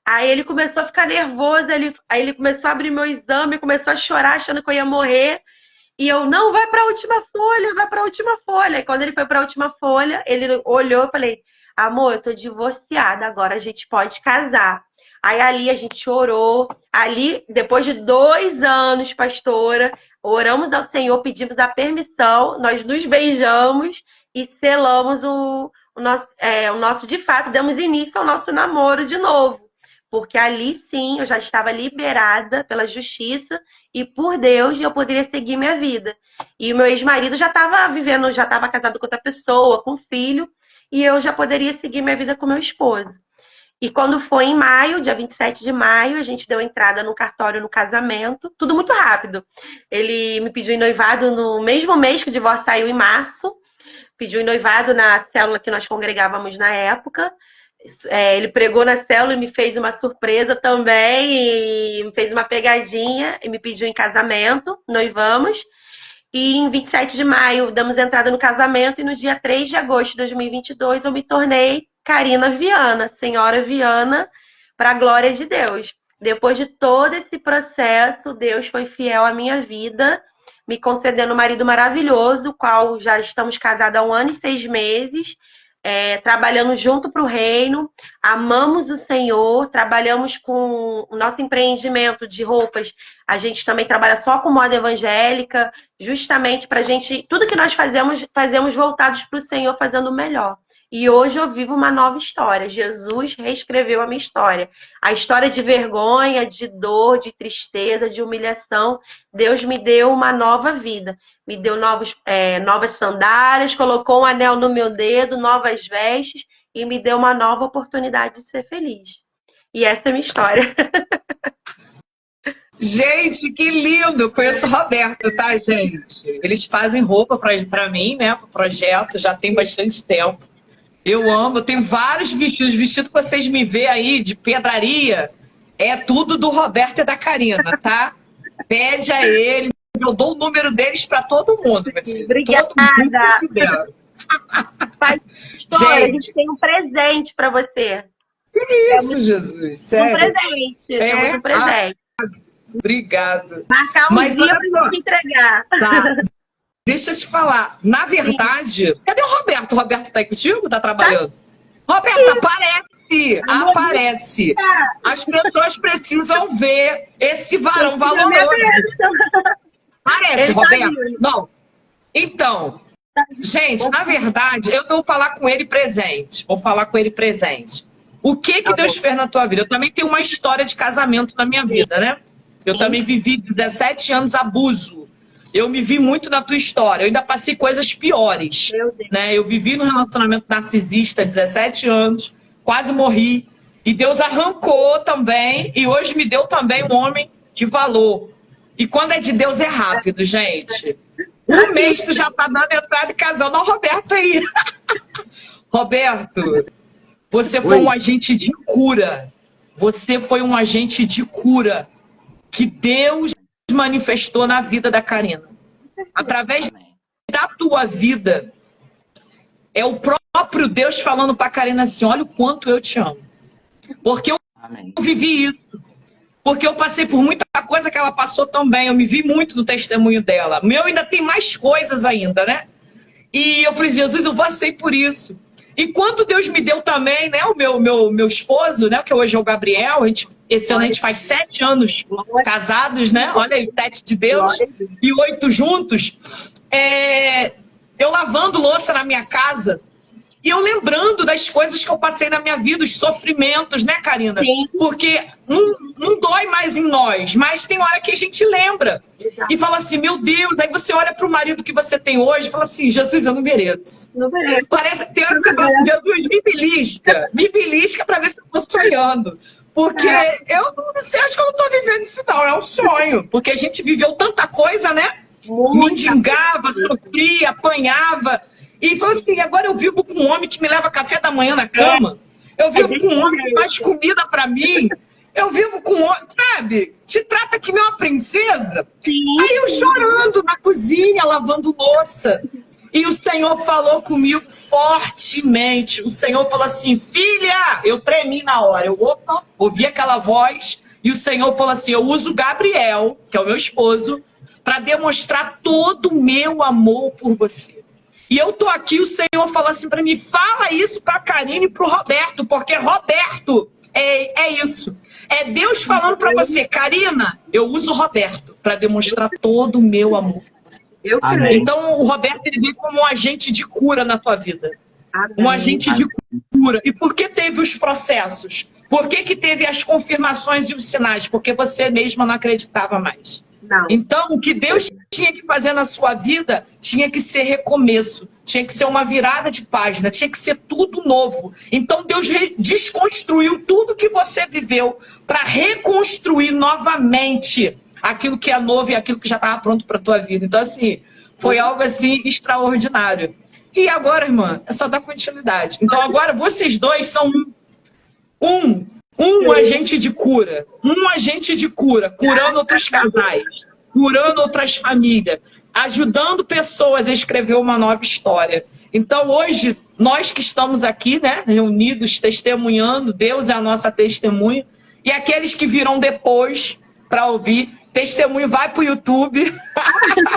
Aí ele começou a ficar nervoso, aí ele começou a abrir meu exame, começou a chorar, achando que eu ia morrer. E eu, não, vai para a última folha, vai para a última folha. E quando ele foi para a última folha, ele olhou e falei, amor, eu tô divorciada, agora a gente pode casar. Aí ali a gente orou. Ali, depois de 2 anos, pastora, oramos ao Senhor, pedimos a permissão, nós nos beijamos e selamos o nosso, de fato, demos início ao nosso namoro de novo. Porque ali sim eu já estava liberada pela justiça e por Deus eu poderia seguir minha vida. E o meu ex-marido já estava vivendo, já estava casado com outra pessoa, com filho, e eu já poderia seguir minha vida com meu esposo. E quando foi em maio, dia 27 de maio, a gente deu entrada no cartório no casamento, tudo muito rápido. Ele me pediu em noivado no mesmo mês que o divórcio saiu, em março, pediu em noivado na célula que nós congregávamos na época. Ele pregou na célula e me fez uma surpresa também, e me fez uma pegadinha e me pediu em casamento, noivamos. E em 27 de maio damos entrada no casamento e no dia 3 de agosto de 2022 eu me tornei Carina Viana, Senhora Viana, para a glória de Deus. Depois de todo esse processo, Deus foi fiel à minha vida, me concedendo um marido maravilhoso, o qual já estamos casados há 1 ano e 6 meses, trabalhando junto para o reino, amamos o Senhor, trabalhamos com o nosso empreendimento de roupas, a gente também trabalha só com moda evangélica, justamente para a gente, tudo que nós fazemos voltados para o Senhor, fazendo o melhor. E hoje eu vivo uma nova história. Jesus reescreveu a minha história. A história de vergonha, de dor, de tristeza, de humilhação. Deus me deu uma nova vida. Me deu novas sandálias, colocou um anel no meu dedo, novas vestes e me deu uma nova oportunidade de ser feliz. E essa é a minha história. Gente, que lindo! Conheço o Roberto, tá, gente? Eles fazem roupa pra mim, né? Pro projeto, já tem bastante tempo. Eu amo, eu tenho vários vestidos. Vestido que vocês me vê aí de pedraria, é tudo do Roberto e da Karina, tá? Pede a ele, eu dou o número deles pra todo mundo, meu filho. Obrigada. Todo mundo. Pastora, a gente tem um presente pra você. Que isso, Jesus? Sério? Um presente. Temos um presente. Obrigado. Marcar um dia pra gente entregar. Tá. Deixa eu te falar. Na verdade, cadê o Roberto? O Roberto tá aí contigo? Tá trabalhando? Roberto, aparece! Aparece! As pessoas precisam ver esse varão valoroso. Parece, Roberto? Não. Então, gente, na verdade, eu vou falar com ele presente. Vou falar com ele presente. O que Deus fez na tua vida? Eu também tenho uma história de casamento na minha vida, né? Eu também vivi 17 anos abuso. Eu me vi muito na tua história. Eu ainda passei coisas piores, né? Eu vivi num relacionamento narcisista 17 anos, quase morri. E Deus arrancou também. E hoje me deu também um homem de valor. E quando é de Deus é rápido, gente. 1 mês tu já tá dando entrada e casando. Olha o Roberto aí. Roberto, você foi um agente de cura. Você foi um agente de cura que Deus manifestou na vida da Karina. Através da tua vida, é o próprio Deus falando para a Karina assim, olha o quanto eu te amo. Porque eu Amém. vivi isso. Porque eu passei por muita coisa que ela passou também. Eu me vi muito no testemunho dela. O meu ainda tem mais coisas ainda, né? E eu falei, Jesus, eu passei por isso. E quando Deus me deu também, né? O meu esposo, né? Que hoje é o Gabriel. Esse ano a gente faz 7 anos casados, né? Olha aí, 7 de Deus e 8 juntos. Eu lavando louça na minha casa. E eu lembrando das coisas que eu passei na minha vida, os sofrimentos, né, Karina? Sim. Porque não dói mais em nós, mas tem hora que a gente lembra. Exato. E fala assim, meu Deus, daí você olha para o marido que você tem hoje e fala assim, Jesus, eu não mereço. Não mereço. Parece que tem hora que eu falo, Jesus, me belisca para ver se eu estou sonhando. Porque eu não sei, acho que eu não estou vivendo isso não, é um sonho. Porque a gente viveu tanta coisa, né? Mendigava, sofria, apanhava. E falou assim, agora eu vivo com um homem que me leva café da manhã na cama. Eu vivo com um homem que faz comida pra mim. Eu vivo com um homem, sabe? Te trata que nem uma princesa. Aí eu chorando na cozinha, lavando louça. E o Senhor falou comigo fortemente. O Senhor falou assim, filha, eu tremi na hora. Eu, opa, ouvi aquela voz. E o Senhor falou assim, eu uso o Gabriel, que é o meu esposo, para demonstrar todo o meu amor por você. E eu tô aqui, o Senhor falou assim para mim, fala isso para a Karine e para o Roberto, porque Roberto é isso. É Deus falando para você, Karina, eu uso o Roberto para demonstrar todo o meu amor. Amém. Então o Roberto ele vem como um agente de cura na tua vida. Amém. Um agente de cura. E por que teve os processos? Por que teve as confirmações e os sinais? Porque você mesma não acreditava mais. Não. Então, o que Deus tinha que fazer na sua vida tinha que ser recomeço, tinha que ser uma virada de página, tinha que ser tudo novo. Então, Deus desconstruiu tudo que você viveu para reconstruir novamente aquilo que é novo e aquilo que já estava pronto para a tua vida. Então, assim, foi algo assim extraordinário. E agora, irmã, é só dar continuidade. Então, agora vocês dois são um agente de cura, curando outros casais, curando outras famílias, ajudando pessoas a escrever uma nova história. Então, hoje, nós que estamos aqui, né, reunidos, testemunhando, Deus é a nossa testemunha, e aqueles que virão depois para ouvir, testemunho vai para o YouTube.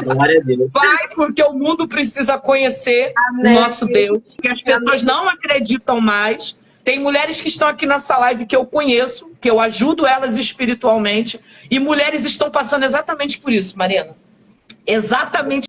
Glória a Deus. Vai, porque o mundo precisa conhecer o nosso Deus, que as pessoas não acreditam mais. Tem mulheres que estão aqui nessa live que eu conheço, que eu ajudo elas espiritualmente, e mulheres estão passando exatamente por isso, Marina. Exatamente,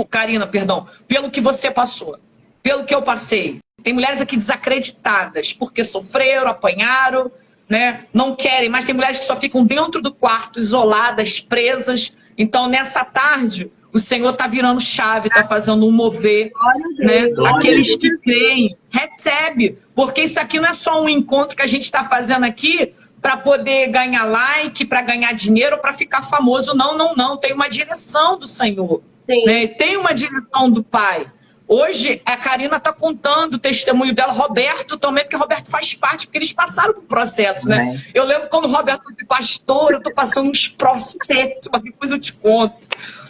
Karina, perdão, pelo que você passou, pelo que eu passei. Tem mulheres aqui desacreditadas, porque sofreram, apanharam, né? Não querem, mas tem mulheres que só ficam dentro do quarto, isoladas, presas. Então, nessa tarde, o Senhor está virando chave, está fazendo um mover, né? Aqueles que creem, recebe, porque isso aqui não é só um encontro que a gente está fazendo aqui para poder ganhar like, para ganhar dinheiro, para ficar famoso. Não, não, não. Tem uma direção do Senhor, né? Tem uma direção do Pai. Hoje, a Karina está contando o testemunho dela, Roberto também, porque o Roberto faz parte, porque eles passaram por processo, né? Eu lembro quando o Roberto foi pastor, eu estou passando uns processos, mas depois eu te conto.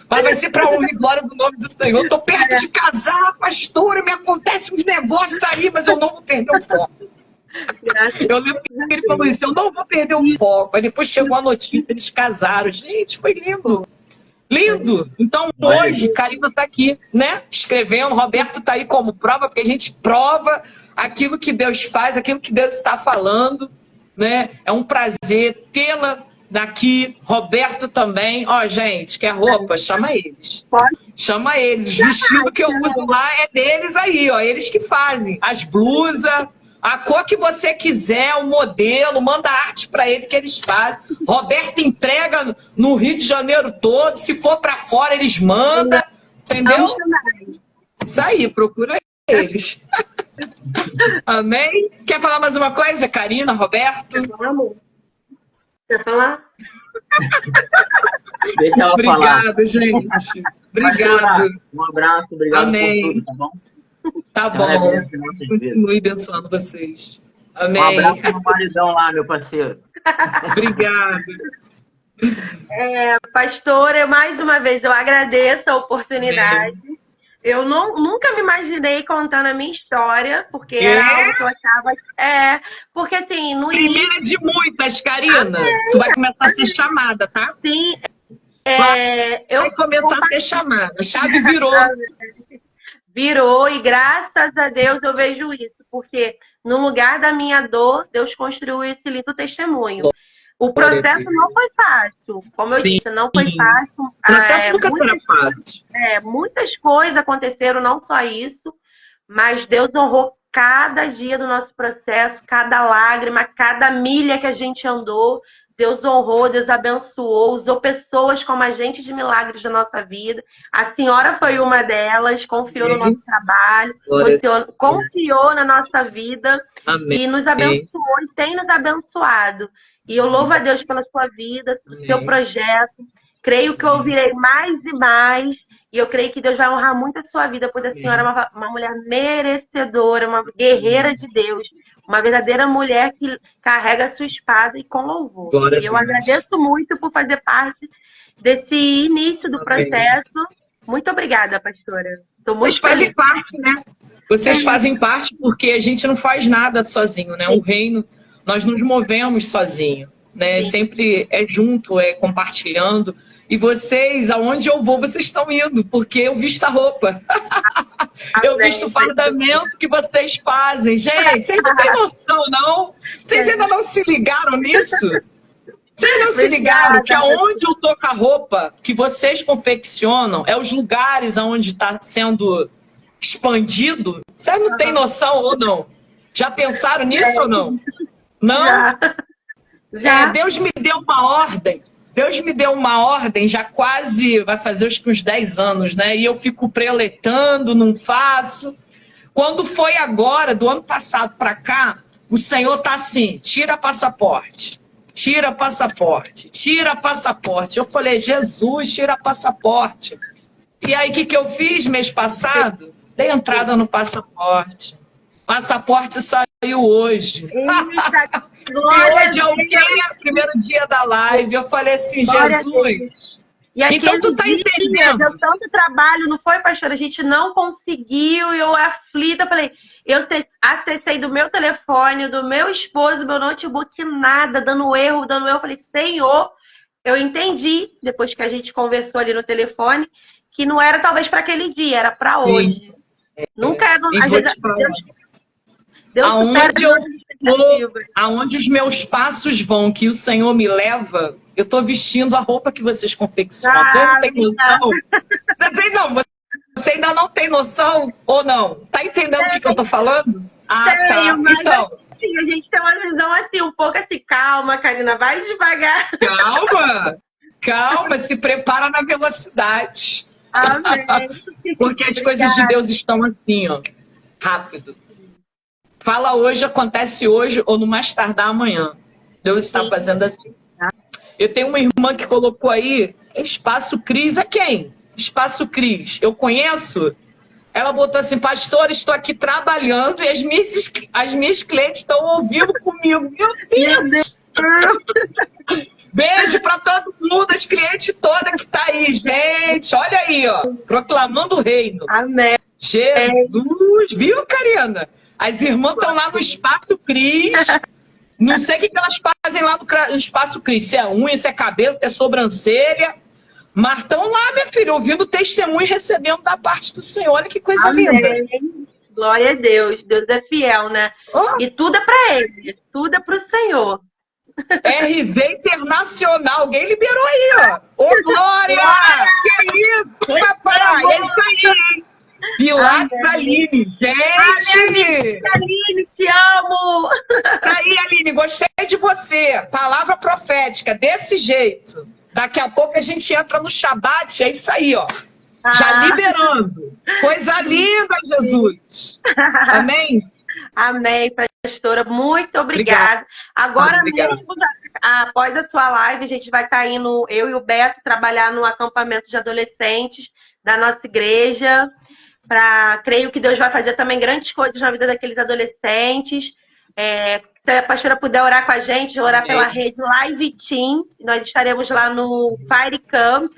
Mas vai ser para honra e glória do nome do Senhor. Eu tô perto de casar, pastora, me acontece uns negócios aí, mas eu não vou perder o foco. Eu lembro que ele falou isso, eu não vou perder o foco. Aí depois chegou a notícia, eles casaram. Gente, foi lindo. Lindo. Então hoje, Karina tá aqui, né? Escrevendo, Roberto tá aí como prova, porque a gente prova aquilo que Deus faz, aquilo que Deus está falando, né? É um prazer tê-la daqui, Roberto também. Ó, gente, quer roupa? Chama eles. Chama eles. O vestido que eu uso lá é deles aí, ó. Eles que fazem. As blusas, a cor que você quiser, o modelo, manda arte para ele que eles fazem. Roberto entrega no Rio de Janeiro todo. Se for para fora, eles mandam. Entendeu? Isso aí, procura eles. Amém? Quer falar mais uma coisa, Karina, Roberto? Vamos. Quer falar? Deixa ela Obrigada, falar. gente. Obrigado. Um abraço, obrigado Amém. por tudo, tá bom? Tá bom. Continue abençoando vocês. Amém. Um abraço no maridão lá, meu parceiro. Obrigado. Pastora, mais uma vez eu agradeço a oportunidade. nunca me imaginei contando a minha história, porque era algo que eu achava. Porque assim, no início. Primeira de muitas, Karina. Tu vai começar a ser chamada, tá? Sim, Vai começar a ser chamada. A chave virou. virou, e graças a Deus eu vejo isso, porque no lugar da minha dor, Deus construiu esse lindo testemunho. O processo não foi fácil, como eu disse, não foi fácil. O processo nunca será fácil. Muitas coisas aconteceram, não só isso, mas Deus honrou cada dia do nosso processo, cada lágrima, cada milha que a gente andou. Deus honrou, Deus abençoou, usou pessoas como agentes de milagres na nossa vida. A senhora foi uma delas, confiou no nosso trabalho, confiou na nossa vida. Amém. E nos abençoou e tem nos abençoado. E eu louvo a Deus pela sua vida, pelo seu projeto. Creio que eu ouvirei mais e mais. E eu creio que Deus vai honrar muito a sua vida, pois a senhora é uma mulher merecedora, uma guerreira de Deus. Uma verdadeira mulher que carrega a sua espada e com louvor. Glória e eu agradeço muito por fazer parte desse início do processo. Muito obrigada, pastora. Estou muito Vocês fazem feliz. parte, né? Vocês fazem parte porque a gente não faz nada sozinho, né? O reino, nós nos movemos sozinho, né? Sempre é junto, é compartilhando. E vocês, aonde eu vou, vocês estão indo, porque eu visto a roupa. Eu visto o fardamento que vocês fazem. Gente, vocês não têm noção, não? Vocês ainda não se ligaram nisso? Vocês não se ligaram que aonde eu tô com a roupa que vocês confeccionam é os lugares aonde está sendo expandido? Vocês não têm noção ou não? Já pensaram nisso ou não? Não? Já. Deus me deu uma ordem. Deus me deu uma ordem, já quase vai fazer uns 10 anos, né? E eu fico preletando, não faço. Quando foi agora, do ano passado para cá, o Senhor tá assim, tira passaporte, tira passaporte, tira passaporte. Eu falei, Jesus, tira passaporte. E aí, o que eu fiz mês passado? Dei entrada no passaporte. Passaporte saiu hoje. E hoje é o quê? Primeiro dia da live. Eu falei assim, Jesus. E então tu tá entendendo. Deu tanto trabalho, não foi, pastor? A gente não conseguiu, eu aflita, falei, eu acessei do meu telefone, do meu esposo, meu notebook, nada, dando erro. Eu falei, Senhor, eu entendi, depois que a gente conversou ali no telefone, que não era talvez para aquele dia, era para hoje. Nunca era. Deus aonde os meus passos vão, que o Senhor me leva, eu tô vestindo a roupa que vocês confeccionam. Você não tem noção? Você ainda não tem noção ou não? Tá entendendo o que eu tô falando? Tá. Então. Assim, a gente tem uma visão assim, um pouco assim, calma, Karina, vai devagar. Calma, se prepara na velocidade. Amém. Porque as coisas de Deus estão assim, ó, rápido. Fala hoje, acontece hoje ou no mais tardar amanhã. Deus está fazendo assim. Eu tenho uma irmã que colocou aí, Espaço Cris é quem? Espaço Cris. Eu conheço? Ela botou assim, pastor, estou aqui trabalhando e as minhas clientes estão ouvindo comigo. Meu Deus! Beijo para todo mundo, as clientes todas que tá aí, gente. Olha aí, ó, proclamando o reino. Amém. Jesus, viu, Karina? As irmãs estão lá no Espaço Cris. Não sei o que elas fazem lá no Espaço Cris. Se é unha, se é cabelo, se é sobrancelha. Mas estão lá, minha filha, ouvindo testemunho e recebendo da parte do Senhor. Olha que coisa linda. Glória a Deus. Deus é fiel, né? E tudo é para Ele. Tudo é para o Senhor. RV Internacional. Alguém liberou aí, ó. Ô, Glória! Que isso, papai? É isso aí, hein? Pilates Aline, gente! Aline, te amo! Aí, Aline, gostei de você. Palavra profética, desse jeito. Daqui a pouco a gente entra no Shabat, é isso aí, ó. Já liberando. Coisa linda, Jesus. Amém? Amém, pastora. Muito obrigada. Agora mesmo, após a sua live, a gente vai estar indo, eu e o Beto, trabalhar no acampamento de adolescentes da nossa igreja. Creio que Deus vai fazer também grandes coisas na vida daqueles adolescentes. Se a pastora puder orar com a gente, orar pela rede Live Team, nós estaremos lá no Fire Camp,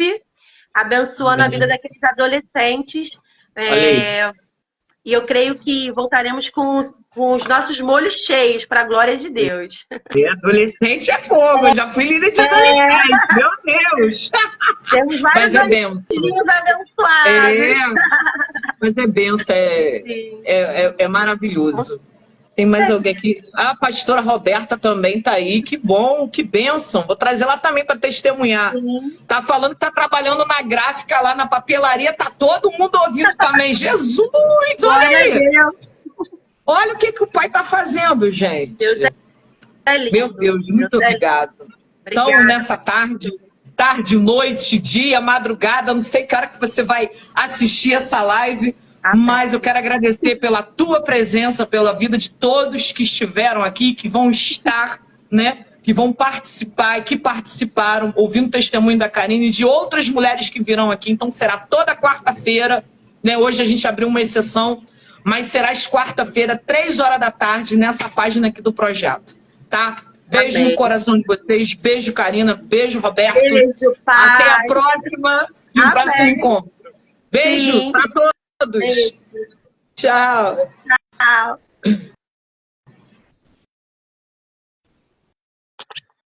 abençoando a vida daqueles adolescentes. Olha aí. E eu creio que voltaremos com os nossos molhos cheios, para a glória de Deus. E adolescente é fogo, eu já fui líder de adolescente, meu Deus! Temos vários Mas é benção. amiguinhos abençoados. Mas é benção, é maravilhoso. Tem mais alguém aqui? A pastora Roberta também tá aí, que bom, que bênção. Vou trazer ela também para testemunhar. Tá falando que tá trabalhando na gráfica lá na papelaria, tá todo mundo ouvindo também. Jesus, olha aí! Olha o que o pai tá fazendo, gente. Deus é lindo. Meu Deus, muito obrigado. Então, nessa tarde, noite, dia, madrugada, não sei que hora que você vai assistir essa live, mas eu quero agradecer pela tua presença, pela vida de todos que estiveram aqui, que vão estar, né, que vão participar e que participaram, ouvindo o testemunho da Karine e de outras mulheres que virão aqui. Então, será toda quarta-feira, né? Hoje a gente abriu uma exceção, mas será às quarta-feira, 3 horas da tarde, nessa página aqui do projeto, tá? Beijo no coração de vocês, beijo, Karina, beijo, Roberto. Beijo, pai. Até a próxima e o próximo encontro. Beijo para todos. Tchau.